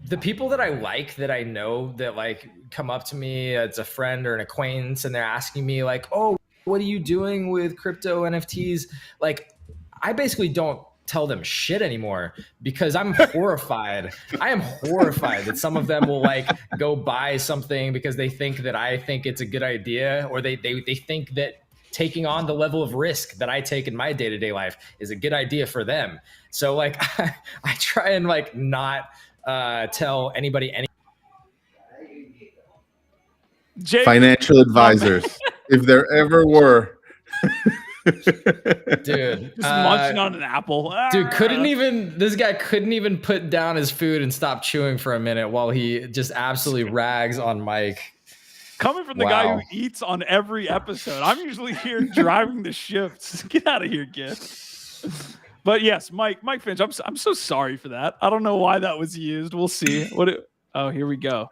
the people that I like, that I know, that like come up to me as a friend or an acquaintance, and they're asking me like, "Oh, what are you doing with crypto NFTs?" Like, I basically don't tell them shit anymore, because I'm horrified. I am horrified that some of them will like go buy something because they think that I think it's a good idea, or they think that taking on the level of risk that I take in my day-to-day life is a good idea for them. So like I try and like not tell anybody any financial advisors, if there ever were. Dude, just munching on an apple. Dude, this guy couldn't even put down his food and stop chewing for a minute while he just absolutely rags on Mike. Coming from the guy who eats on every episode. I'm usually here driving the shifts. Get out of here, Gift. But yes, Mike Finch, I'm so sorry for that. I don't know why that was used. We'll see. Here we go.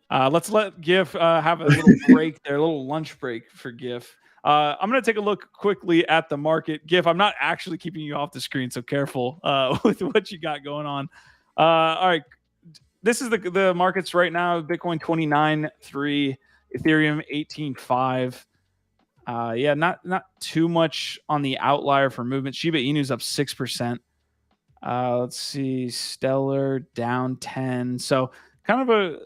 Let's let GIF have a little break there, a little lunch break for GIF. I'm going to take a look quickly at the market. GIF, I'm not actually keeping you off the screen, so careful with what you got going on. All right. This is the markets right now. Bitcoin 29.3, Ethereum 18.5. Yeah, not too much on the outlier for movement. Shiba Inu's up 6%. Let's see, Stellar down 10. So kind of a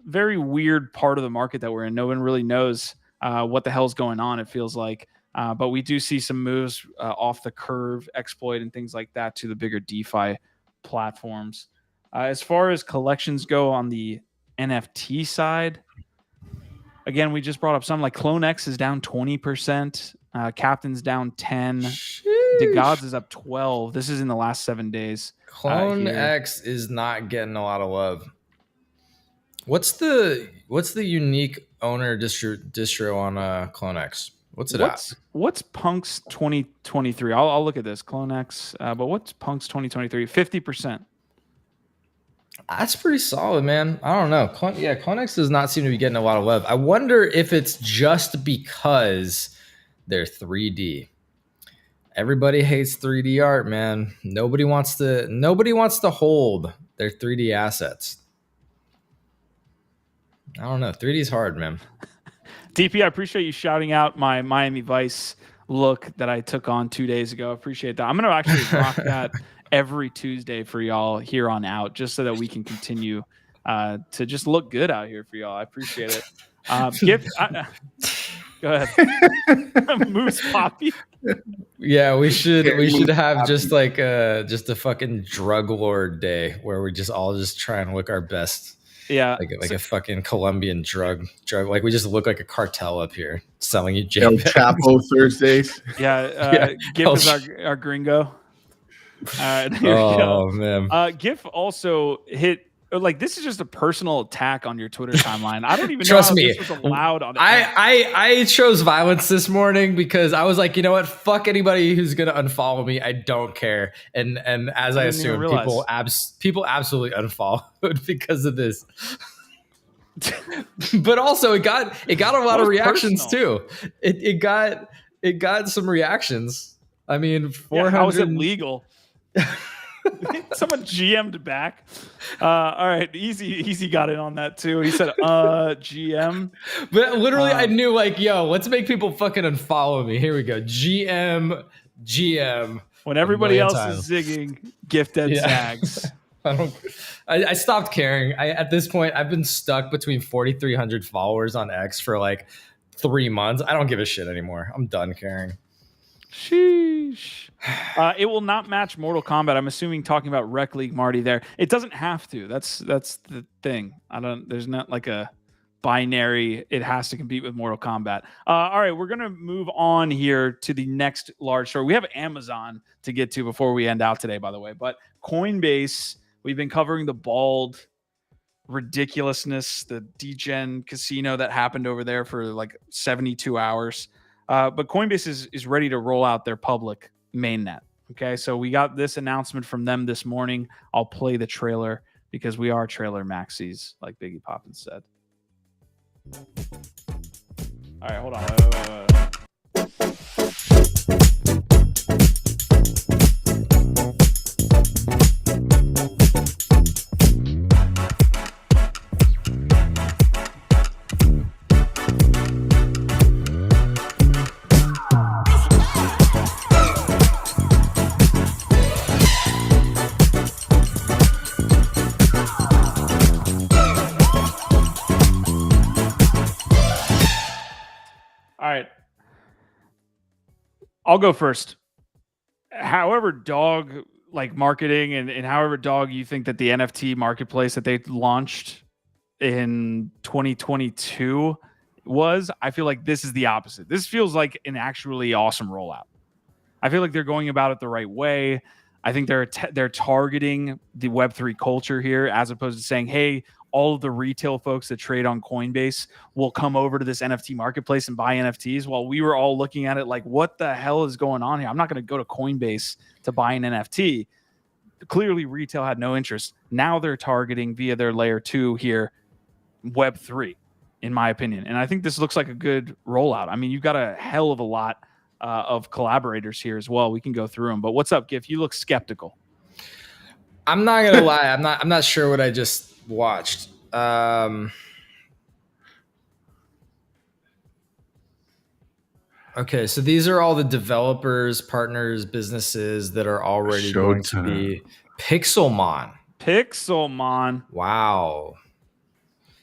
very weird part of the market that we're in. No one really knows what the hell's going on. It feels like, but we do see some moves off the curve, exploit, and things like that to the bigger DeFi platforms. As far as collections go on the NFT side, again, we just brought up some like CloneX is down 20%, Captain's down 10, the Gods is up 12. This is in the last 7 days. CloneX is not getting a lot of love. What's the unique owner distro on CloneX? What's it at? What's Punk's 2023? I'll look at this CloneX, but what's Punk's 2023? 50%. That's pretty solid, man. I don't know. CloneX does not seem to be getting a lot of love. I wonder if it's just because they're 3D. Everybody hates 3D art, man. Nobody wants to hold their 3D assets. I don't know. 3D is hard, man. DP, I appreciate you shouting out my Miami Vice look that I took on 2 days ago. I appreciate that. I'm going to actually rock that every Tuesday for y'all here on out, just so that we can continue to just look good out here for y'all. I appreciate it. Go ahead. Moose Poppy. Yeah, we should have just like a fucking drug lord day where we just all just try and look our best. Yeah, like a fucking Colombian drug. Like we just look like a cartel up here selling you El JPEGs. Chapo Thursdays. Yeah, GIF is our gringo. Oh man, GIF also hit. Like, this is just a personal attack on your Twitter timeline. I don't even Trust know how me. this was allowed on. I chose violence this morning because I was like, you know what? Fuck anybody who's gonna unfollow me. I don't care. And as I assume, people absolutely unfollowed because of this. But also, it got a lot of reactions personal? too. It got some reactions. I mean, 400. How is it legal? Someone GM'd back. All right, easy got in on that too. He said, GM. But literally, I knew like, yo, let's make people fucking unfollow me. Here we go. GM. When everybody else is zigging, gifted zags. I stopped caring. At this point, I've been stuck between 4,300 followers on X for like 3 months. I don't give a shit anymore. I'm done caring. Sheesh. It will not match Mortal Kombat. I'm assuming talking about Rec League Marty there. It doesn't have to. That's the thing. There's not like a binary. It has to compete with Mortal Kombat. All right, we're gonna move on here to the next large story. We have Amazon to get to before we end out today, by the way. But Coinbase, we've been covering the bald ridiculousness, the degen casino that happened over there for like 72 hours. But Coinbase is ready to roll out their public mainnet. Okay, so we got this announcement from them this morning. I'll play the trailer because we are trailer maxis, like Biggie Poppins said. All right, hold on. All right. I'll go first. However dog like marketing and however dog you think that the NFT marketplace that they launched in 2022 was, I feel like this is the opposite. This feels like an actually awesome rollout. I feel like they're going about it the right way. I think they're targeting the Web3 culture here as opposed to saying, hey, all of the retail folks that trade on Coinbase will come over to this NFT marketplace and buy NFTs, while we were all looking at it like, what the hell is going on here? I'm not going to go to Coinbase to buy an NFT. Clearly, retail had no interest. Now they're targeting via their layer 2 here, Web3, in my opinion. And I think this looks like a good rollout. I mean, you've got a hell of a lot of collaborators here as well. We can go through them. But what's up, Gif? You look skeptical. I'm not gonna lie. I'm not sure what I just watched. Okay, so these are all the developers, partners, businesses that are already going to be Pixelmon. Pixelmon. Wow.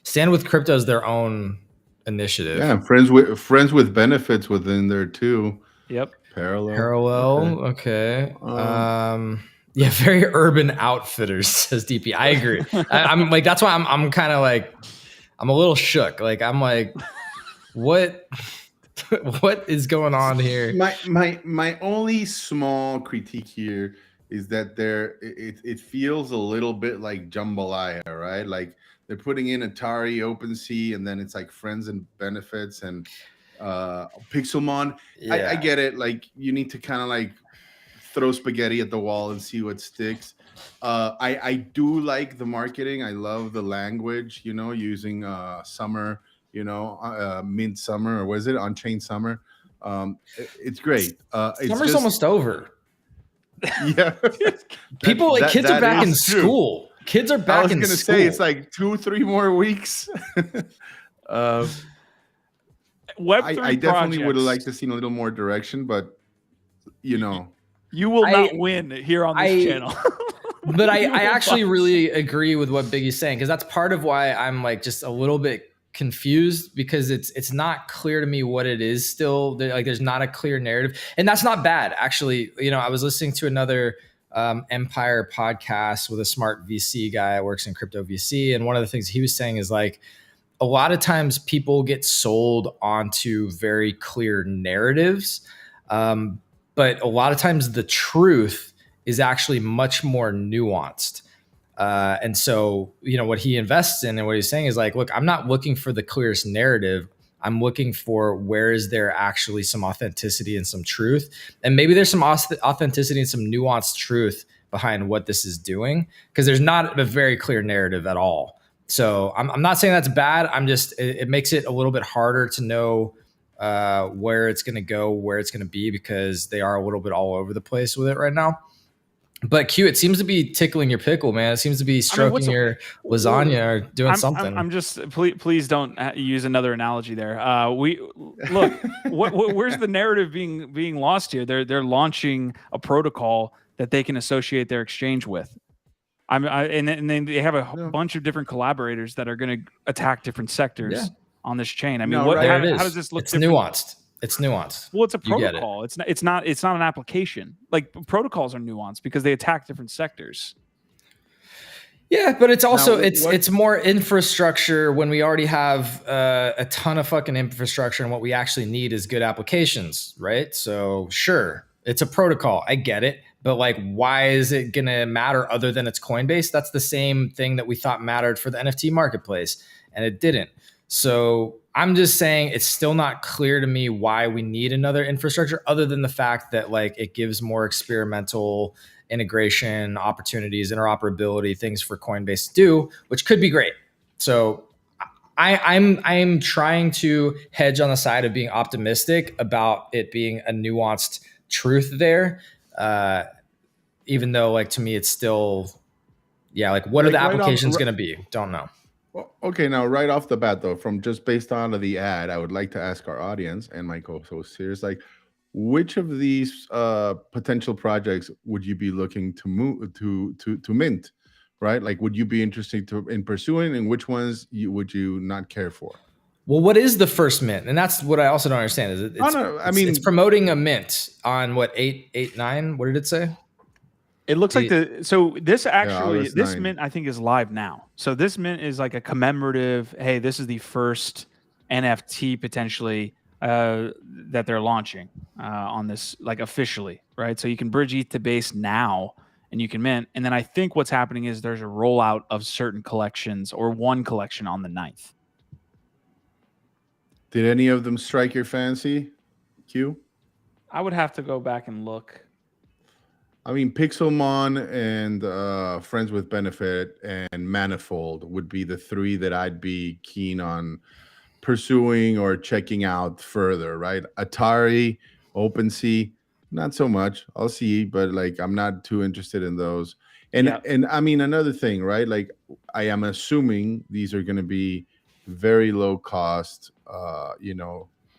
Stand with Crypto is their own initiative. Yeah, friends with benefits within there too. Yep. Parallel. Okay. Yeah, very urban outfitters, says DP. I agree. I'm like, that's why I'm kind of like, I'm a little shook. Like, I'm like, what is going on here? My only small critique here is that it feels a little bit like jambalaya, right? Like they're putting in Atari, OpenSea, and then it's like friends and benefits and Pixelmon. Yeah. I get it. Like you need to kind of like throw spaghetti at the wall and see what sticks. I do like the marketing. I love the language, using summer, mint summer, or was it on-chain summer? It's great. Summer's almost over. Yeah. Kids are back in school. Kids are back in school. I was going to say it's like 2-3 more weeks. Web3 I definitely would have liked to see a little more direction, but you will not win here on this channel. But I actually really agree with what Biggie's saying, because that's part of why I'm like just a little bit confused, because it's not clear to me what it is still. Like there's not a clear narrative, and that's not bad actually. I was listening to another Empire podcast with a smart VC guy that works in crypto VC, and one of the things he was saying is like a lot of times people get sold onto very clear narratives, but a lot of times the truth is actually much more nuanced. And so, what he invests in and what he's saying is like, look, I'm not looking for the clearest narrative. I'm looking for where is there actually some authenticity and some truth. And maybe there's some authenticity and some nuanced truth behind what this is doing, because there's not a very clear narrative at all. So I'm not saying that's bad. I'm just, it makes it a little bit harder to know where it's going to go, where it's going to be, because they are a little bit all over the place with it right now. But Q, it seems to be tickling your pickle, man. It seems to be stroking your lasagna or doing something. I'm just please don't use another analogy there. Where's the narrative being lost here? They're launching a protocol that they can associate their exchange with. And then they have a bunch of different collaborators that are going to attack different sectors on this chain. I mean, how does this look? It's nuanced. It's nuanced. Well, it's a protocol. It's not an application. Like protocols are nuanced because they attack different sectors. Yeah, but it's also it's more infrastructure when we already have a ton of fucking infrastructure, and what we actually need is good applications, right? So sure, it's a protocol. I get it. But like, why is it going to matter other than it's Coinbase? That's the same thing that we thought mattered for the NFT marketplace, and it didn't. So I'm just saying it's still not clear to me why we need another infrastructure, other than the fact that like it gives more experimental integration opportunities, interoperability, things for Coinbase to do, which could be great. So I'm trying to hedge on the side of being optimistic about it being a nuanced truth there. Even though like to me it's still what are the applications going to be? Don't know. Well, okay, now right off the bat though, from just based on the ad, I would like to ask our audience and my co-host here is like, which of these potential projects would you be looking to move to mint, right? Like, would you be interested in pursuing, and which ones would you not care for? Well, what is the first mint? And that's what I also don't understand. Is it's promoting a mint on what 889? What did it say? It looks like this mint I think is live now. So this mint is like a commemorative. Hey, this is the first NFT potentially that they're launching on this, like officially, right? So you can bridge ETH to base now, and you can mint. And then I think what's happening is there's a rollout of certain collections, or one collection on the 9th. Did any of them strike your fancy, Q? I would have to go back and look. I mean, Pixelmon and Friends with Benefit and Manifold would be the three that I'd be keen on pursuing or checking out further, right? Atari, OpenSea, not so much. I'll see, but like I'm not too interested in those. And I mean, another thing, right? Like I am assuming these are going to be very low cost,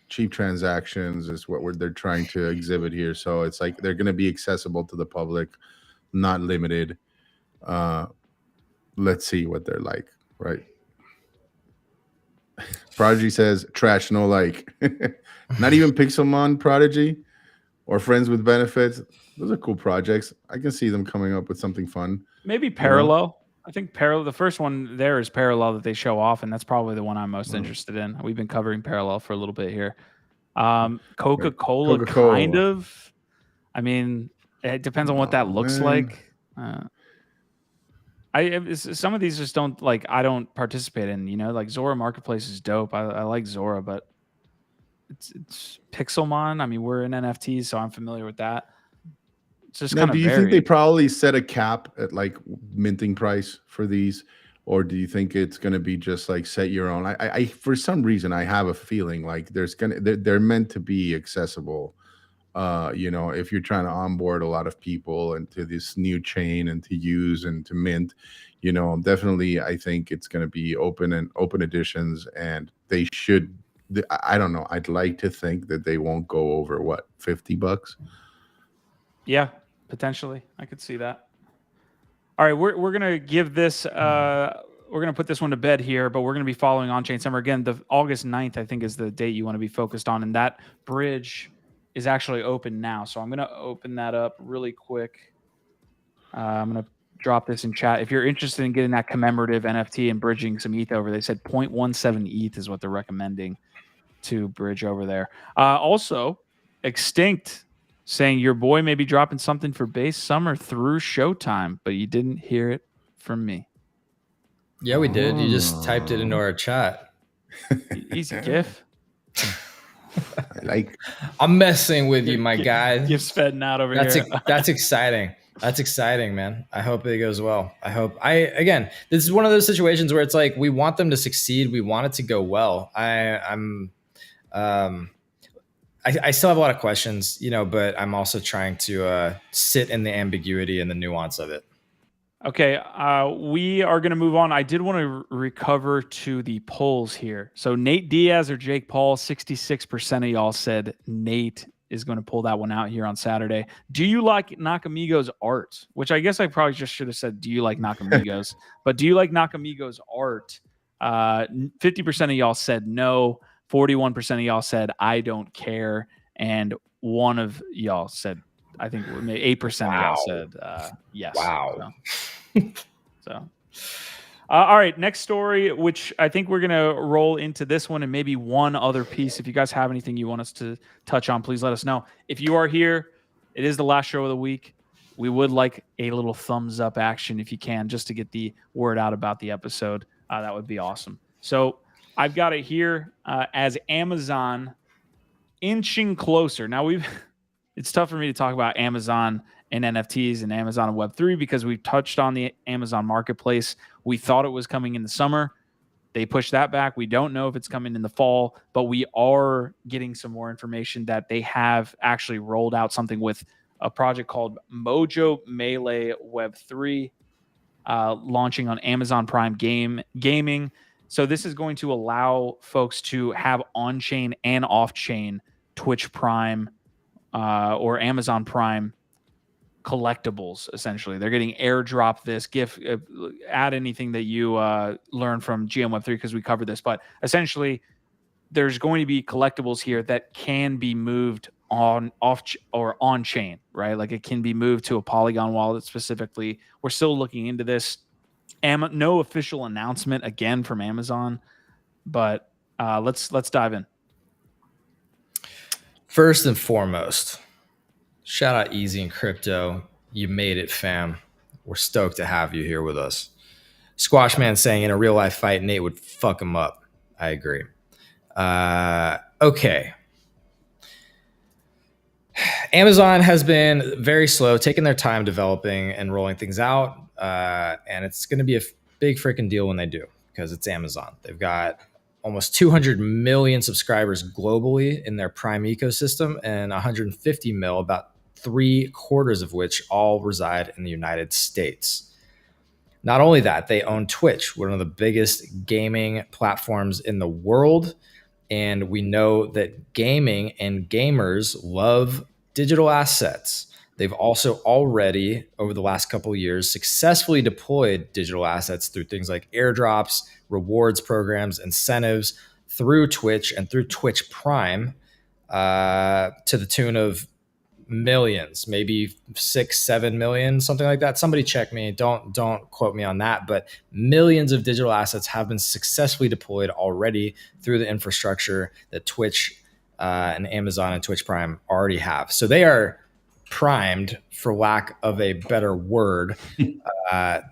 cheap transactions is what they're trying to exhibit here. So it's like they're going to be accessible to the public, not limited. Let's see what they're like, right? Prodigy says trash, no like. Not even Pixelmon Prodigy or Friends with Benefits. Those are cool projects. I can see them coming up with something fun. Maybe Parallel. I think Parallel. The first one there is Parallel that they show off, and that's probably the one I'm most interested in. We've been covering Parallel for a little bit here. Coca-Cola, kind of. I mean, it depends on what that looks like. Some of these just don't like. I don't participate in. You know, like Zora Marketplace is dope. I like Zora, but it's Pixelmon. I mean, we're in NFTs, so I'm familiar with that. It's just kind of. Do you think they probably set a cap at like minting price for these, or do you think it's going to be just like set your own? I for some reason I have a feeling like they're meant to be accessible. You know, if you're trying to onboard a lot of people into this new chain and to use and to mint, you know, definitely I think it's going to be open editions, and they should. I don't know. I'd like to think that they won't go over what, $50. Yeah, potentially. I could see that. All right, we're gonna give this. We're gonna put this one to bed here, but we're gonna be following On-Chain Summer again. The August 9th, I think, is the date you want to be focused on, and that bridge is actually open now. So I'm going to open that up really quick. I'm going to drop this in chat. If you're interested in getting that commemorative NFT and bridging some ETH over, they said 0.17 ETH is what they're recommending to bridge over there. Also, Extinct saying your boy may be dropping something for base summer through Showtime, but you didn't hear it from me. Yeah, we did. You just typed it into our chat. Easy GIF. I'm messing with you, my guy. You're spitting out over here. That's exciting. That's exciting, man. I hope it goes well. Again, this is one of those situations where it's like we want them to succeed. We want it to go well. I still have a lot of questions, you know, but I'm also trying to sit in the ambiguity and the nuance of it. Okay, we are going to move on. I did want to recover to the polls here. So Nate Diaz or Jake Paul, 66% of y'all said Nate is going to pull that one out here on Saturday. Do you like Nakamigos art? Which I guess I probably just should have said, do you like Nakamigos? But do you like Nakamigos art? 50% of y'all said no. 41% of y'all said I don't care. And one of y'all said, I think 8% of y'all said yes. Wow. So all right, next story, which I think we're going to roll into this one and maybe one other piece. If you guys have anything you want us to touch on, please let us know. If you are here, it is the last show of the week. We would like a little thumbs up action if you can, just to get the word out about the episode. That would be awesome. So I've got it here as Amazon inching closer. Now it's tough for me to talk about Amazon and NFTs and Amazon and Web3 because we've touched on the Amazon marketplace. We thought it was coming in the summer. They pushed that back. We don't know if it's coming in the fall, but we are getting some more information that they have actually rolled out something with a project called Mojo Melee Web3, launching on Amazon Prime Gaming. So this is going to allow folks to have on-chain and off-chain Twitch Prime or Amazon Prime collectibles. Essentially, they're getting airdrop this gift. Add anything that you learn from GM Web3 because we covered this. But essentially, there's going to be collectibles here that can be moved off or on chain, right? Like it can be moved to a Polygon wallet specifically. We're still looking into this. No official announcement again from Amazon, but let's dive in. First and foremost, shout out Easy and Crypto. You made it, fam. We're stoked to have you here with us. Squashman saying in a real life fight, Nate would fuck him up. I agree. Okay. Amazon has been very slow, taking their time developing and rolling things out. And it's going to be a big freaking deal when they do, because it's Amazon. They've got almost 200 million subscribers globally in their Prime ecosystem and 150 mil, about 3/4 of which all reside in the United States. Not only that, they own Twitch, one of the biggest gaming platforms in the world. And we know that gaming and gamers love digital assets. They've also already, over the last couple of years, successfully deployed digital assets through things like airdrops, rewards programs, incentives through Twitch and through Twitch Prime, to the tune of millions, maybe 6-7 million, something like that. Somebody check me. Don't quote me on that, but millions of digital assets have been successfully deployed already through the infrastructure that Twitch and Amazon and Twitch Prime already have. So they are primed, for lack of a better word,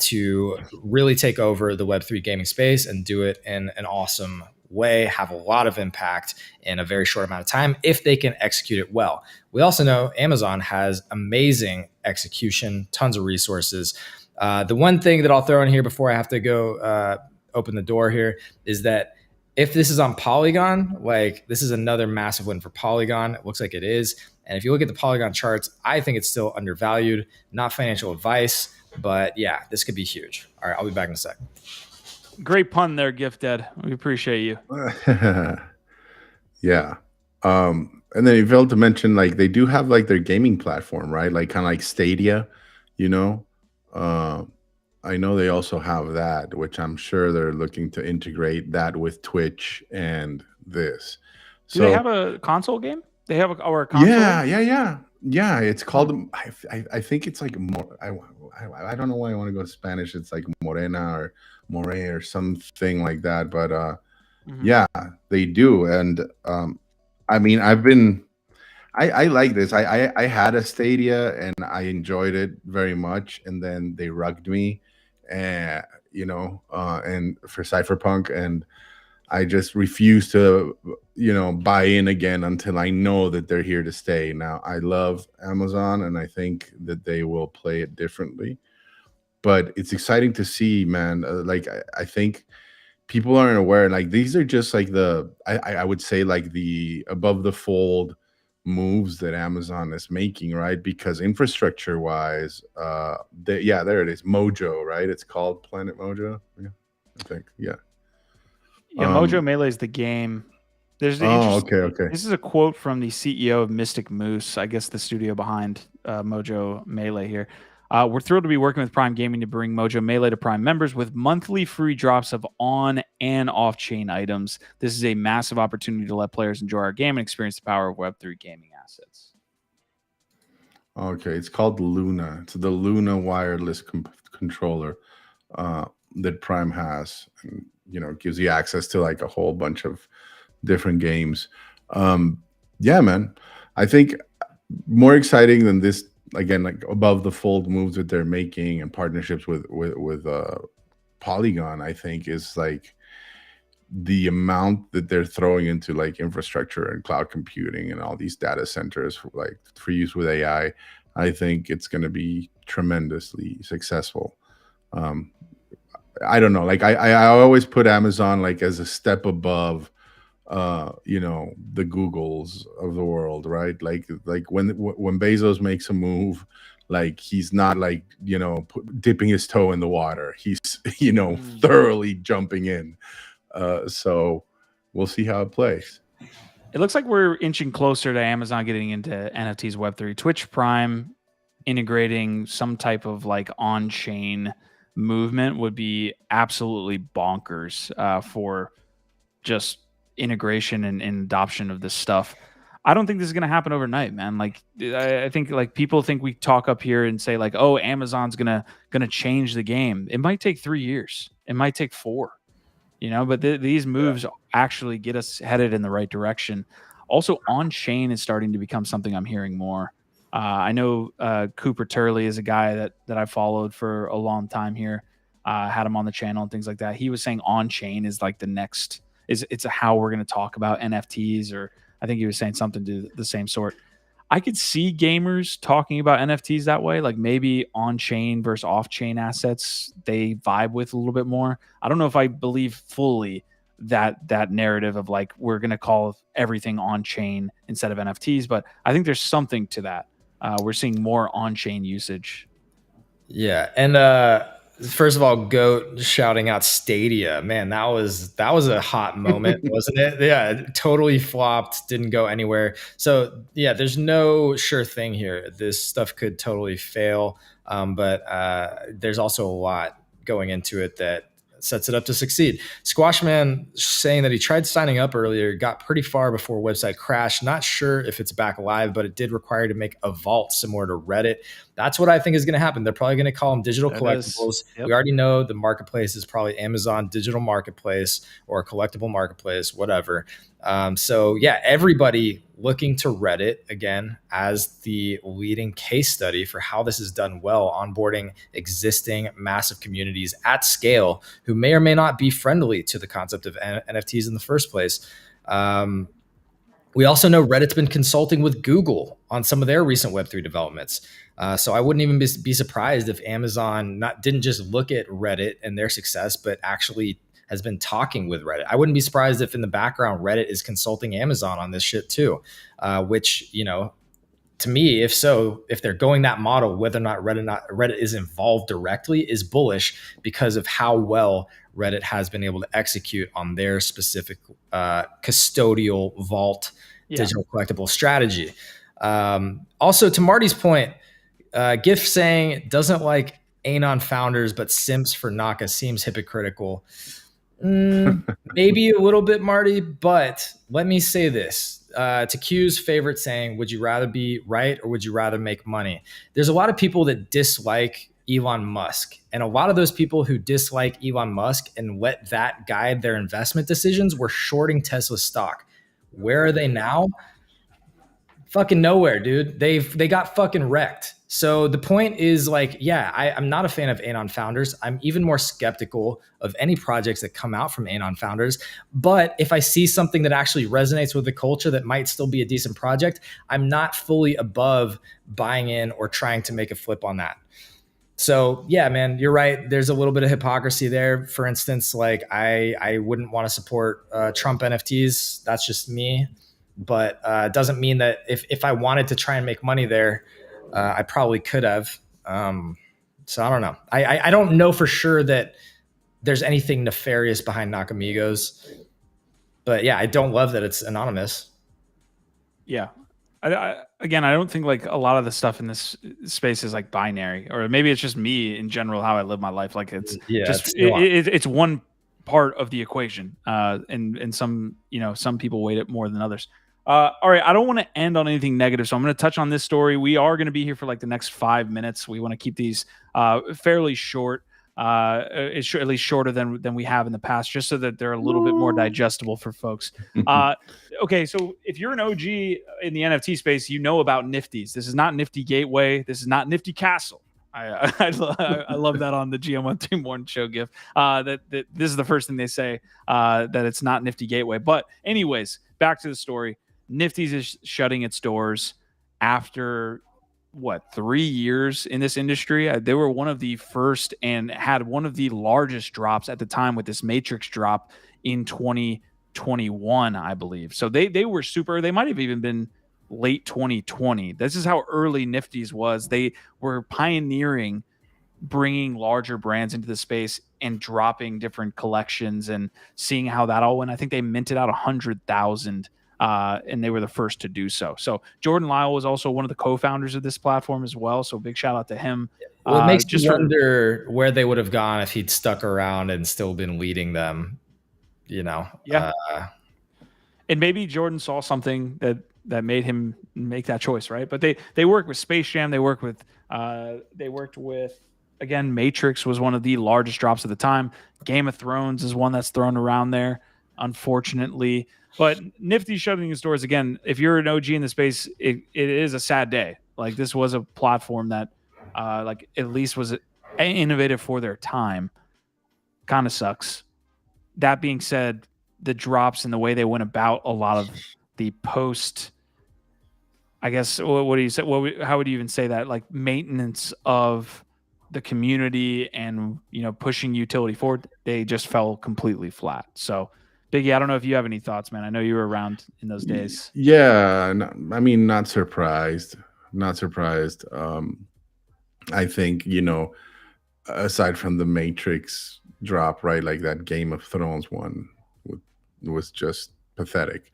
to really take over the Web3 gaming space and do it in an awesome way, have a lot of impact in a very short amount of time if they can execute it well. We also know Amazon has amazing execution, tons of resources. The one thing that I'll throw in here before I have to go open the door here is that if this is on Polygon, like this is another massive win for Polygon. It looks like it is. And if you look at the Polygon charts, I think it's still undervalued. Not financial advice, but yeah, this could be huge. All right, I'll be back in a sec. Great pun there, Gifted. We appreciate you. Yeah. And then you failed to mention, like, they do have like their gaming platform, right? Like kind of like Stadia, you know. I know they also have that, which I'm sure they're looking to integrate that with Twitch and this. Do they have a console game? They have a console? Yeah. It's called. I think it's like more. I don't know why I want to go to Spanish. It's like Morena or More or something like that. But yeah, they do. And I mean, I like this. I had a Stadia and I enjoyed it very much. And then they rugged me, and and for Cypherpunk, and I just refuse to, buy in again until I know that they're here to stay. Now, I love Amazon, and I think that they will play it differently. But it's exciting to see, man. Like, I think people aren't aware. Like, these are just like I would say, like, the above the fold moves that Amazon is making, right? Because infrastructure wise, there it is, Mojo, right? It's called Planet Mojo. Yeah, I think, yeah. Yeah, Mojo Melee is the game. There's okay. This is a quote from the CEO of Mystic Moose, I guess the studio behind Mojo Melee here. We're thrilled to be working with Prime Gaming to bring Mojo Melee to Prime members with monthly free drops of on and off-chain items. This is a massive opportunity to let players enjoy our game and experience the power of Web3 gaming assets. Okay, it's called Luna. It's the Luna wireless controller that Prime has, and gives you access to like a whole bunch of different games. Yeah, man, I think more exciting than this, again, like above the fold moves that they're making and partnerships with Polygon, I think, is like the amount that they're throwing into like infrastructure and cloud computing and all these data centers for use with AI. I think it's going to be tremendously successful. I don't know. Like I always put Amazon like as a step above, the Googles of the world, right? Like when Bezos makes a move, like he's not like dipping his toe in the water. He's thoroughly jumping in. So we'll see how it plays. It looks like we're inching closer to Amazon getting into NFTs, Web3, Twitch Prime integrating some type of like on-chain movement would be absolutely bonkers for just integration and adoption of this stuff. I don't think this is going to happen overnight, man. Like I think like people think we talk up here and say like, oh, Amazon's gonna change the game. It might take 3 years. It might take 4. But these moves actually get us headed in the right direction. Also, on-chain is starting to become something I'm hearing more. I know Cooper Turley is a guy that I followed for a long time here. Had him on the channel and things like that. He was saying on-chain is like the next, it's how we're going to talk about NFTs, or I think he was saying something to the same sort. I could see gamers talking about NFTs that way, like maybe on-chain versus off-chain assets they vibe with a little bit more. I don't know if I believe fully that narrative of like we're going to call everything on-chain instead of NFTs, but I think there's something to that. We're seeing more on-chain usage. Yeah, and First of all, Goat shouting out Stadia. Man, that was a hot moment, wasn't it? Yeah, it totally flopped, didn't go anywhere. So yeah, there's no sure thing here. This stuff could totally fail. But there's also a lot going into it that sets it up to succeed. Squashman saying that he tried signing up earlier, got pretty far before website crashed. Not sure if it's back live, but it did require to make a vault similar to Reddit. That's what I think is going to happen. They're probably going to call them digital collectibles. Yep. We already know the marketplace is probably Amazon digital marketplace or collectible marketplace, whatever. So yeah, everybody looking to Reddit again as the leading case study for how this is done well, onboarding existing massive communities at scale who may or may not be friendly to the concept of NFTs in the first place. We also know Reddit's been consulting with Google on some of their recent Web3 developments. So I wouldn't even be surprised if Amazon didn't just look at Reddit and their success, but actually has been talking with Reddit. I wouldn't be surprised if in the background Reddit is consulting Amazon on this shit too, which, you know, to me, if they're going that model, whether or not Reddit is involved directly is bullish because of how well Reddit has been able to execute on their specific custodial vault digital collectible strategy. Also, to Marty's point, GIF saying doesn't like Anon founders, but simps for Naka seems hypocritical. Maybe a little bit, Marty, but let me say this. To Q's favorite saying, would you rather be right or would you rather make money? There's a lot of people that dislike Elon Musk. And a lot of those people who dislike Elon Musk and let that guide their investment decisions were shorting Tesla stock. Where are they now? Fucking nowhere, dude. They got fucking wrecked. So the point is like, yeah, I'm not a fan of Anon founders. I'm even more skeptical of any projects that come out from Anon founders. But if I see something that actually resonates with the culture that might still be a decent project, I'm not fully above buying in or trying to make a flip on that. So yeah, man, you're right. There's a little bit of hypocrisy there. For instance, like I wouldn't want to support Trump NFTs. That's just me. But it doesn't mean that if I wanted to try and make money there, I probably could have. So I don't know. I don't know for sure that there's anything nefarious behind Nakamigos. But yeah, I don't love that it's anonymous. Yeah. Again, I don't think like a lot of the stuff in this space is like binary, or maybe it's just me in general, how I live my life. Like it's one part of the equation. And some people weight it more than others. All right, I don't want to end on anything negative, so I'm going to touch on this story. We are going to be here for like the next 5 minutes. We want to keep these fairly short, at least shorter than we have in the past, just so that they're a little bit more digestible for folks. Okay, so if you're an OG in the NFT space, you know about Niftys. This is not Nifty Gateway. This is not Nifty Castle. I love that on the GM13 Morning Show GIF. That this is the first thing they say, that it's not Nifty Gateway. But anyways, back to the story. Niftys is shutting its doors after 3 years in this industry. They were one of the first and had one of the largest drops at the time with this Matrix drop in 2021, I believe. So they were super. They might have even been late 2020. This is how early Niftys was. They were pioneering bringing larger brands into the space and dropping different collections and seeing how that all went. I think they minted out 100,000. And they were the first to do so. So Jordan Lyle was also one of the co-founders of this platform as well. So big shout out to him. Well, it makes you wonder where they would have gone if he'd stuck around and still been leading them, Yeah. And maybe Jordan saw something that made him make that choice, right? But they work with Space Jam. They worked with again, Matrix was one of the largest drops at the time. Game of Thrones is one that's thrown around there, unfortunately. But Nifty shutting its doors again. If you're an OG in the space, it is a sad day. Like this was a platform that, like at least was innovative for their time. Kind of sucks. That being said, the drops and the way they went about a lot of the post, I guess, what do you say? How would you even say that? Like maintenance of the community and pushing utility forward, they just fell completely flat. So. Biggie, I don't know if you have any thoughts, man. I know you were around in those days. Yeah, I mean, not surprised. Not surprised. I think, aside from the Matrix drop, right? Like that Game of Thrones one was just pathetic.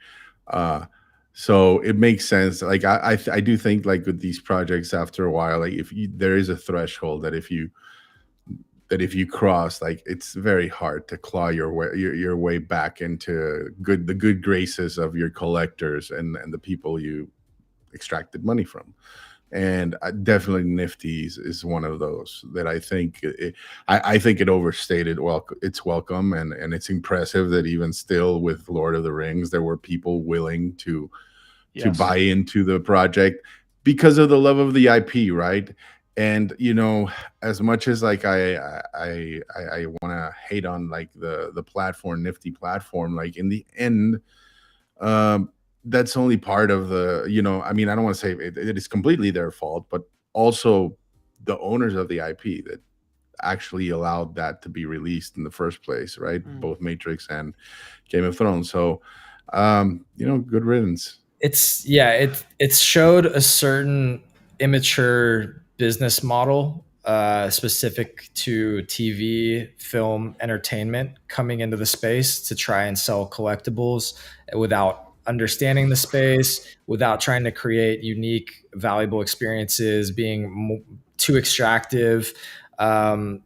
So it makes sense. Like I do think like with these projects, after a while, like there is a threshold that if you cross, like it's very hard to claw your way back into the good graces of your collectors and the people you extracted money from. And definitely Niftys is one of those that I think I think it overstated its welcome, and it's impressive that even still with Lord of the Rings there were people willing to buy into the project because of the love of the IP, right? And as much as like I want to hate on like the platform, Nifty platform, like in the end, that's only part of the, I mean, I don't want to say it is completely their fault, but also the owners of the IP that actually allowed that to be released in the first place, right? Both Matrix and Game of Thrones. So, good riddance. It's showed a certain immature business model specific to TV, film, entertainment coming into the space to try and sell collectibles without understanding the space, without trying to create unique, valuable experiences, being too extractive. And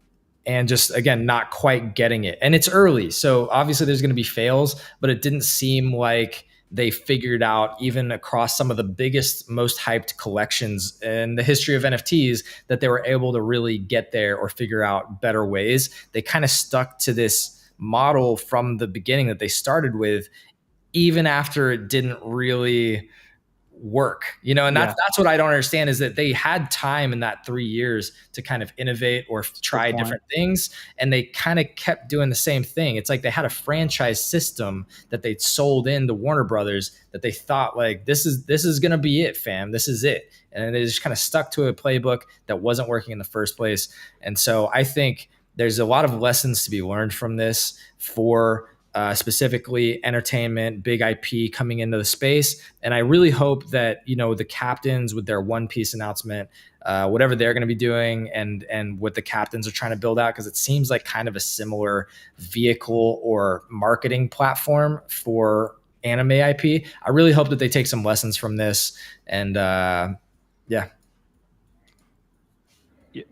just, again, not quite getting it. And it's early. So obviously there's going to be fails, but it didn't seem like they figured out, even across some of the biggest, most hyped collections in the history of NFTs, that they were able to really get there or figure out better ways. They kind of stuck to this model from the beginning that they started with, even after it didn't really work, and that's what I don't understand, is that they had time in that 3 years to kind of innovate or try different things, and they kind of kept doing the same thing. It's like they had a franchise system that they sold in to Warner Brothers that they thought, like, this is gonna be it, fam, this is it, and they just kind of stuck to a playbook that wasn't working in the first place. And so I think there's a lot of lessons to be learned from this for specifically entertainment, big IP coming into the space. And I really hope that, the captains with their One Piece announcement, whatever they're going to be doing and what the captains are trying to build out, because it seems like kind of a similar vehicle or marketing platform for anime IP. I really hope that they take some lessons from this. And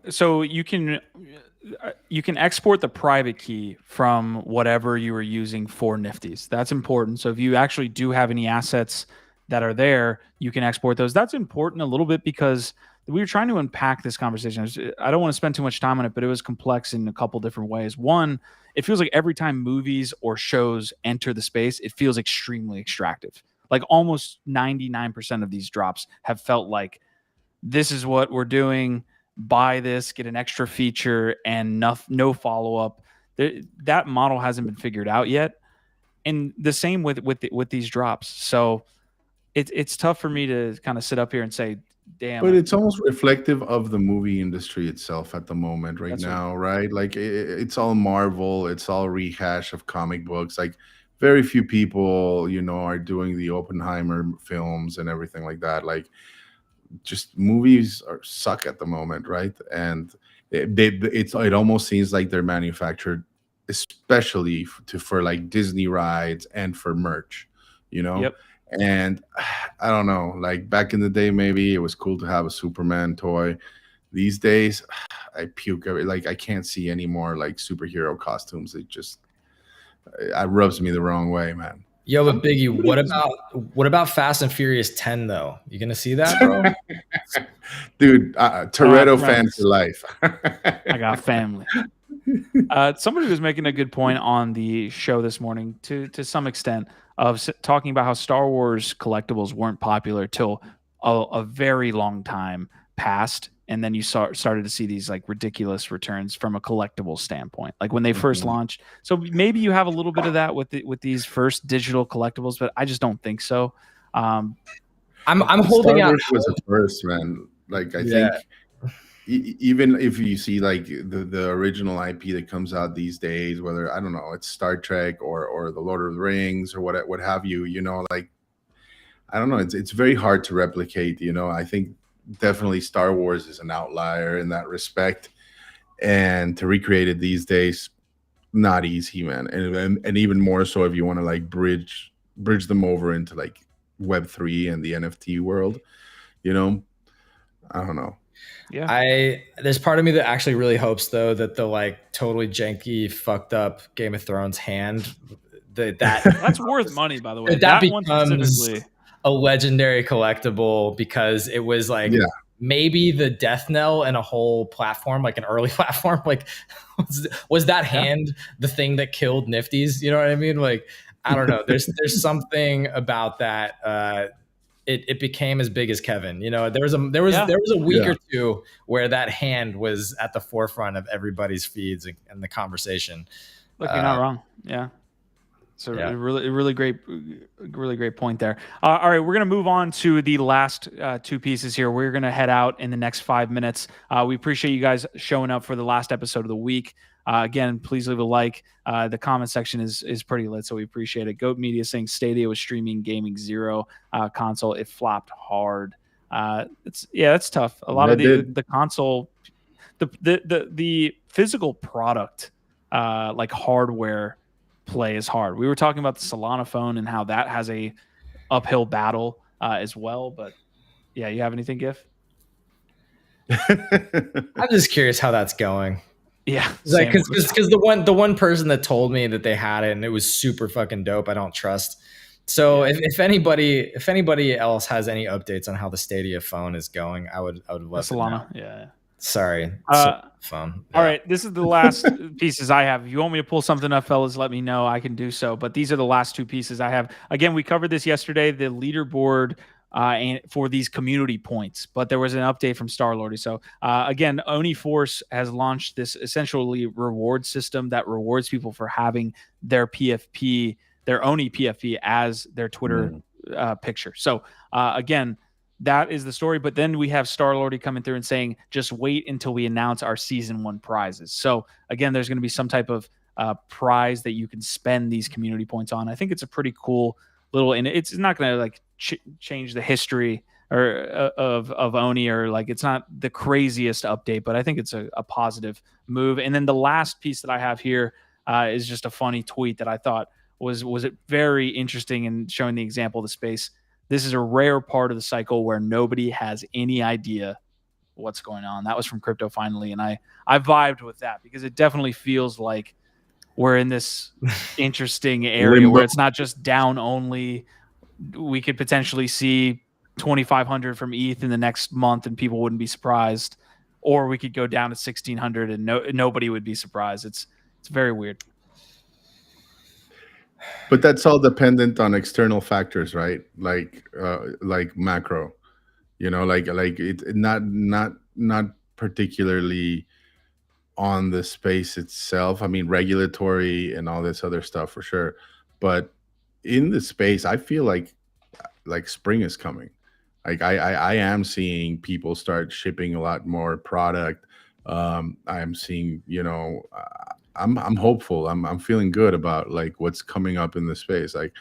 So you can export the private key from whatever you were using for Niftys. That's important. So if you actually do have any assets that are there, you can export those. That's important a little bit because we were trying to unpack this conversation. I don't want to spend too much time on it, but it was complex in a couple different ways. One, it feels like every time movies or shows enter the space, it feels extremely extractive. Like almost 99% of these drops have felt like, this is what we're doing, buy this, get an extra feature, and no follow-up. That model hasn't been figured out yet. And the same with these drops. So it's tough for me to kind of sit up here and say, damn. But it's almost reflective of the movie industry itself at the moment right? Like it's all Marvel, it's all rehash of comic books. Like very few people, are doing the Oppenheimer films and everything like that. Like just movies suck at the moment, right? And it almost seems like they're manufactured especially for like Disney rides and for merch, Yep. And I don't know, like back in the day, maybe it was cool to have a Superman toy. These days, I puke. Like I can't see any more like superhero costumes. It rubs me the wrong way, man. Yo, but Biggie, what about Fast and Furious 10 though? You gonna see that, bro? Dude, Toretto fan for life. I got family. Somebody was making a good point on the show this morning, to some extent, of talking about how Star Wars collectibles weren't popular till a very long time passed, and then you started to see these like ridiculous returns from a collectible standpoint, like when they first launched. So maybe you have a little bit of that with these first digital collectibles, but I just don't think so. I'm holding out. Was the first, man. Like I think even if you see like the original IP that comes out these days, whether I don't know, it's Star Trek or the Lord of the Rings or what have you, like I don't know, it's very hard to replicate. I think definitely Star Wars is an outlier in that respect. and to recreate it these days, not easy, man. And even more so if you want to like bridge them over into like Web3 and the NFT world, you know. I don't know. Yeah. There's part of me that actually really hopes though that the like totally janky, fucked up Game of Thrones hand that's worth money, by the way. That one becomes specifically a legendary collectible because it was like maybe the death knell in a whole platform, like an early platform. Like, was that hand the thing that killed Niftys? You know what I mean? Like, I don't know. There's something about that. It became as big as Kevin. You know, there was a week or two where that hand was at the forefront of everybody's feeds and the conversation. Look, you're not wrong. Yeah. So really great point there. All right, we're going to move on to the last two pieces here. We're going to head out in the next 5 minutes. We appreciate you guys showing up for the last episode of the week. Again, please leave a like. The comment section is pretty lit, so we appreciate it. Goat Media saying Stadia was streaming gaming 0 console. It flopped hard. That's tough. A lot of the console, the physical product, like hardware play is hard. We were talking about the Solana phone and how that has a uphill battle as well. But yeah, you have anything, Gif? I'm just curious how that's going. Yeah, because the one person that told me that they had it and it was super fucking dope, I don't trust. So if anybody else has any updates on how the Stadia phone is going, I would love to know. Solana, yeah. Sorry, phone. All right, this is the last pieces I have. If you want me to pull something up, fellas, let me know. I can do so. But these are the last two pieces I have. Again, we covered this yesterday, the leaderboard and for these community points. But there was an update from Starlordy. So again, Oni Force has launched this essentially reward system that rewards people for having their PFP, their Oni PFP as their Twitter picture. So again, that is the story. But then we have Starlordy coming through and saying, just wait until we announce our season 1 prizes. So again, there's going to be some type of prize that you can spend these community points on. I think it's a pretty cool little, and it's not going to like change the history or of Oni, or like it's not the craziest update, but I think it's a positive move. And then the last piece that I have here is just a funny tweet that I thought was it very interesting in showing the example of the space. This is a rare part of the cycle where nobody has any idea what's going on. That was from Crypto Finally, and I vibed with that because it definitely feels like we're in this interesting area where it's not just down only. We could potentially see 2,500 from ETH in the next month and people wouldn't be surprised, or we could go down to 1,600 and nobody would be surprised. It's very weird. But that's all dependent on external factors, right? Like macro, you know, like it not particularly on the space itself. I mean, regulatory and all this other stuff for sure. But in the space, I feel like spring is coming. Like I am seeing people start shipping a lot more product. I'm seeing, you know, I'm hopeful. I'm feeling good about like what's coming up in the space. Like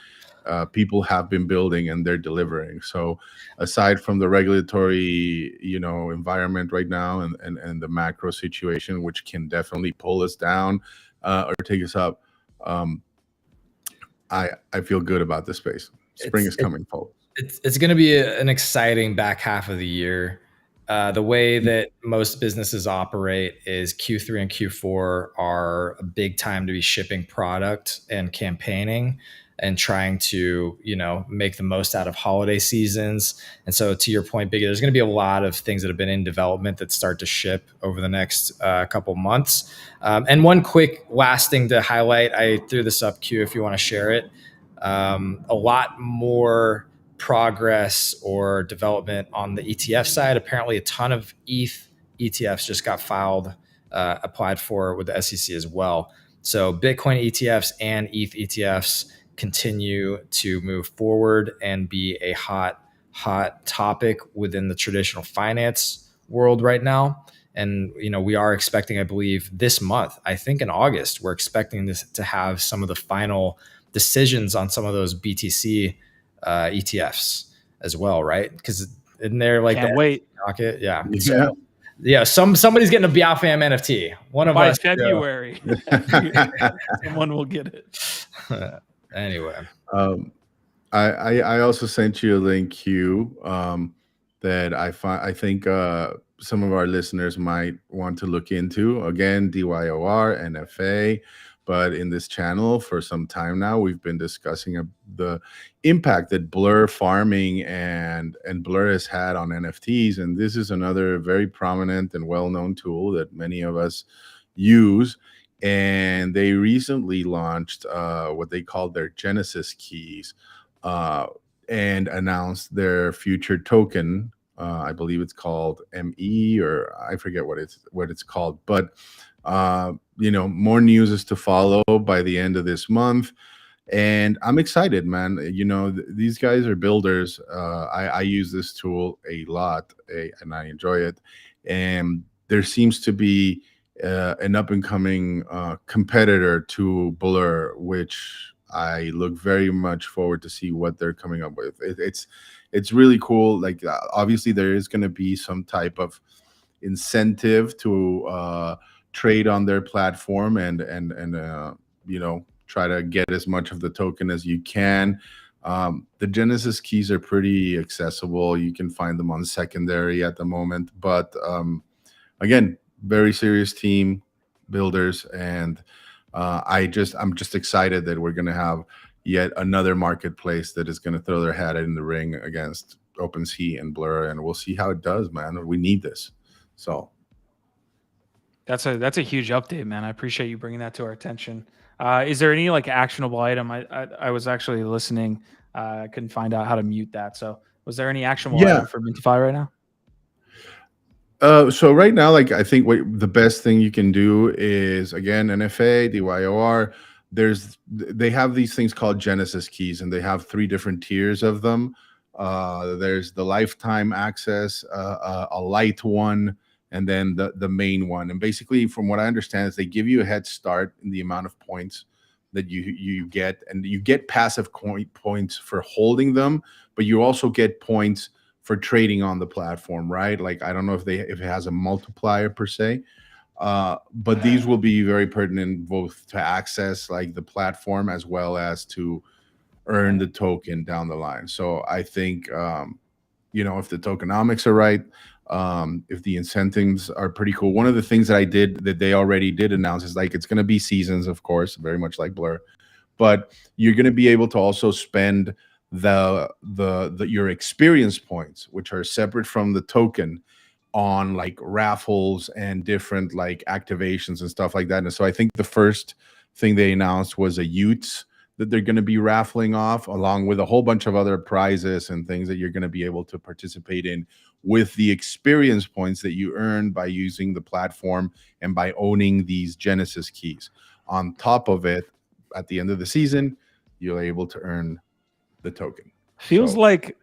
people have been building and they're delivering. So aside from the regulatory, you know, environment right now and the macro situation, which can definitely pull us down or take us up, I feel good about the space. Spring is coming, folks. It's going to be an exciting back half of the year. The way that most businesses operate is Q3 and Q4 are a big time to be shipping product and campaigning and trying to, you know, make the most out of holiday seasons. And so to your point, Biggie, there's going to be a lot of things that have been in development that start to ship over the next couple months. And one quick last thing to highlight, I threw this up, Q, if you want to share it. A lot more progress or development on the ETF side. Apparently a ton of ETH ETFs just got applied for with the SEC as well. So Bitcoin ETFs and ETH ETFs continue to move forward and be a hot topic within the traditional finance world right now. And, you know, we are expecting, I believe this month, I think in August, we're expecting this to have some of the final decisions on some of those BTC ETFs as well, right? Because in there, like Can't wait. Rocket, yeah. Yeah. So Yeah, somebody's getting a Biafam NFT. One of By us. February, someone will get it. Anyway, I also sent you a link, Q, that I think some of our listeners might want to look into. Again, DYOR, NFA, but in this channel for some time now, we've been discussing the impact that Blur farming and Blur has had on NFTs, and this is another very prominent and well-known tool that many of us use. And they recently launched what they called their Genesis keys, and announced their future token. I believe it's called ME, or I forget what it's called. But more news is to follow by the end of this month, and I'm excited, man. These guys are builders. I use this tool a lot, and I enjoy it. And there seems to be an up and coming competitor to Blur, which I look very much forward to see what they're coming up with. It's really cool. Like obviously there is going to be some type of incentive to trade on their platform and try to get as much of the token as you can. The Genesis keys are pretty accessible. You can find them on secondary at the moment, but again, very serious team, builders, and I'm just excited that we're going to have yet another marketplace that is going to throw their hat in the ring against OpenSea and Blur, and we'll see how it does, man. We need this. So that's a huge update, man. I appreciate you bringing that to our attention. Is there any like actionable item? I was actually listening. I couldn't find out how to mute that. So was there any actionable item for MINTIFY right now? So right now, like I think the best thing you can do is, again, NFA, DYOR. They have these things called Genesis keys, and they have 3 different tiers of them. There's the lifetime access, a light one, and then the main one. And basically, from what I understand, is they give you a head start in the amount of points that you get, and you get passive points for holding them, but you also get points for trading on the platform, right? Like I don't know if it has a multiplier per se, but these will be very pertinent both to access like the platform as well as to earn the token down the line. So I think if the tokenomics are right, if the incentives are pretty cool. One of the things that they already did announce is like it's going to be seasons, of course, very much like Blur, but you're going to be able to also spend your experience points, which are separate from the token, on like raffles and different like activations and stuff like that. And so I think the first thing they announced was a Utes that they're going to be raffling off, along with a whole bunch of other prizes and things that you're going to be able to participate in with the experience points that you earn by using the platform and by owning these Genesis keys. On top of it, at the end of the season, you're able to earn the token. Feels like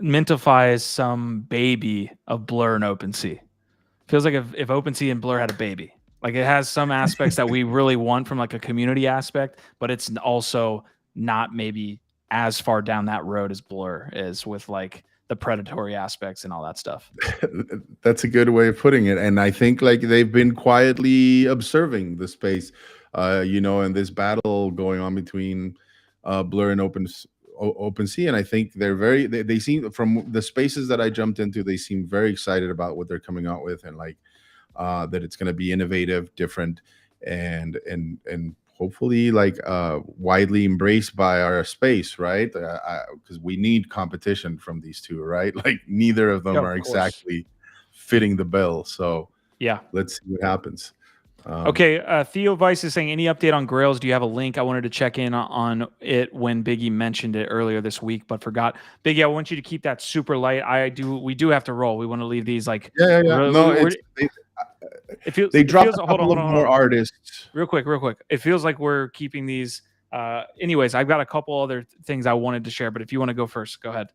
MINTIFY is some baby of Blur and OpenSea. Feels like if OpenSea and Blur had a baby. Like it has some aspects that we really want from like a community aspect, but it's also not maybe as far down that road as Blur is with like the predatory aspects and all that stuff. That's a good way of putting it. And I think like they've been quietly observing the space, and this battle going on between Blur and OpenSea, and I think they seem, from the spaces that I jumped into, they seem very excited about what they're coming out with, and like that it's going to be innovative, different, and hopefully like widely embraced by our space, right? Because we need competition from these two, right? Like neither of them are exactly fitting the bill. So yeah, let's see what happens. Okay, Theo Weiss is saying, any update on Grails? Do you have a link? I wanted to check in on it when Biggie mentioned it earlier this week, but forgot. Biggie, I want you to keep that super light. We do have to roll. We want to leave these like they dropped a couple of more artists. Real quick. It feels like we're keeping these. Anyways, I've got a couple other things I wanted to share, but if you want to go first, go ahead.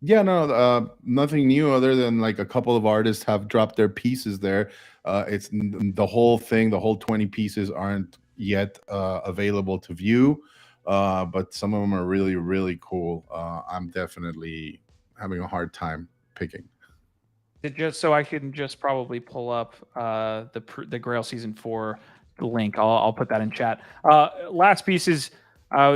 Yeah, no, nothing new other than like a couple of artists have dropped their pieces there. It's the whole thing, the whole 20 pieces aren't yet available to view, but some of them are really, really cool. I'm definitely having a hard time picking. Just so I can just probably pull up the Grail Season 4 link. I'll put that in chat. Last piece is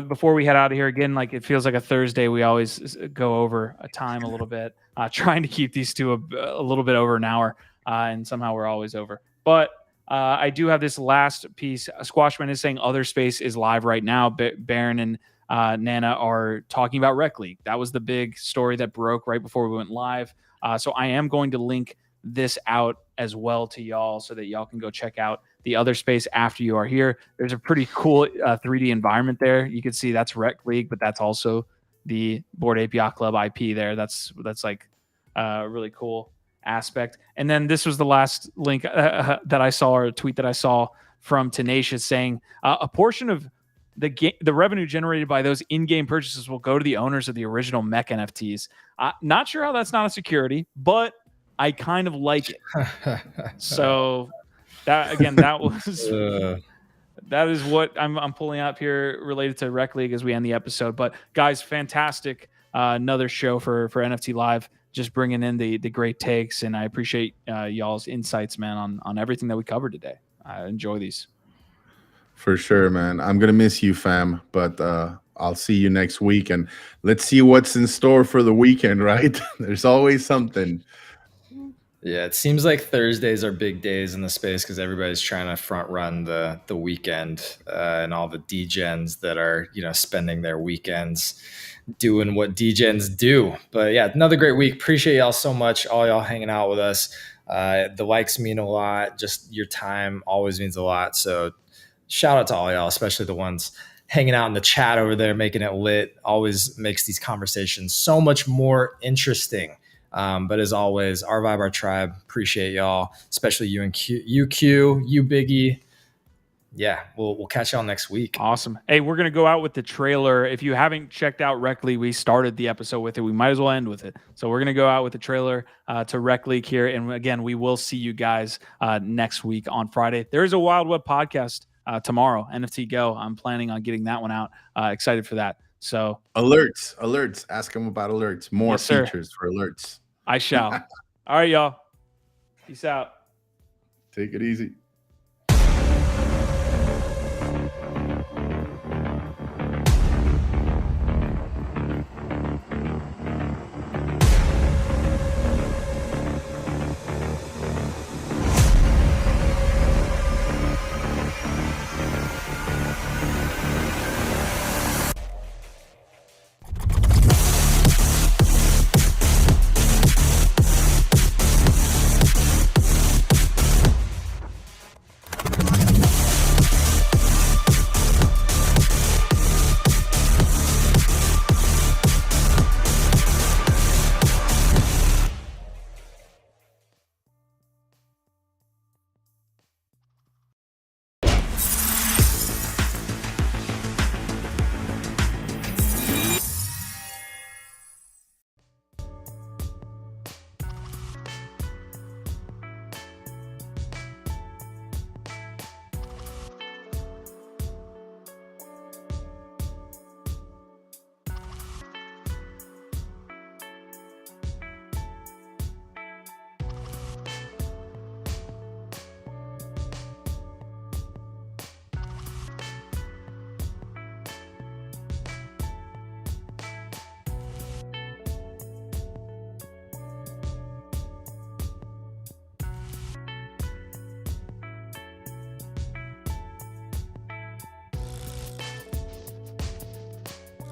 before we head out of here again. Like it feels like a Thursday. We always go over a time a little bit, trying to keep these to a little bit over an hour, and somehow we're always over. But I do have this last piece. Squashman is saying Other Space is live right now. Baron and Nana are talking about Rec League. That was the big story that broke right before we went live. So I am going to link this out as well to y'all so that y'all can go check out the Other Space after you are here. There's a pretty cool 3D environment there. You can see that's Rec League, but that's also the Bored Ape Yacht Club IP there. That's like a really cool aspect. And then this was the last link that I saw, or a tweet that I saw from Tenacious saying a portion of the revenue generated by those in-game purchases will go to the owners of the original mech NFTs. Not sure how that's not a security, but I kind of like it. So that was that is what I'm pulling up here related to Rec League as we end the episode. But guys, fantastic! Another show for NFT Live, just bringing in the great takes, and I appreciate y'all's insights, man, on everything that we covered today. I enjoy these. For sure, man. I'm gonna miss you, fam, but I'll see you next week, and let's see what's in store for the weekend, right? There's always something. Yeah, it seems like Thursdays are big days in the space because everybody's trying to front run the weekend, and all the degens that are spending their weekends doing what degens do. But yeah, another great week. Appreciate y'all so much, all y'all hanging out with us. The likes mean a lot. Just your time always means a lot. So shout out to all y'all, especially the ones hanging out in the chat over there, making it lit. Always makes these conversations so much more interesting. But as always, our vibe, our tribe. Appreciate y'all, especially you and UQ, you Biggie. Yeah, we'll catch y'all next week. Awesome. Hey, we're gonna go out with the trailer. If you haven't checked out Rec League, we started the episode with it. We might as well end with it. So we're gonna go out with the trailer to Rec League here, and again, we will see you guys next week on Friday. There is a Wild Web podcast tomorrow. NFT Go. I'm planning on getting that one out. Excited for that. So alerts. Ask them about alerts. More features for alerts. I shall. All right, y'all. Peace out. Take it easy.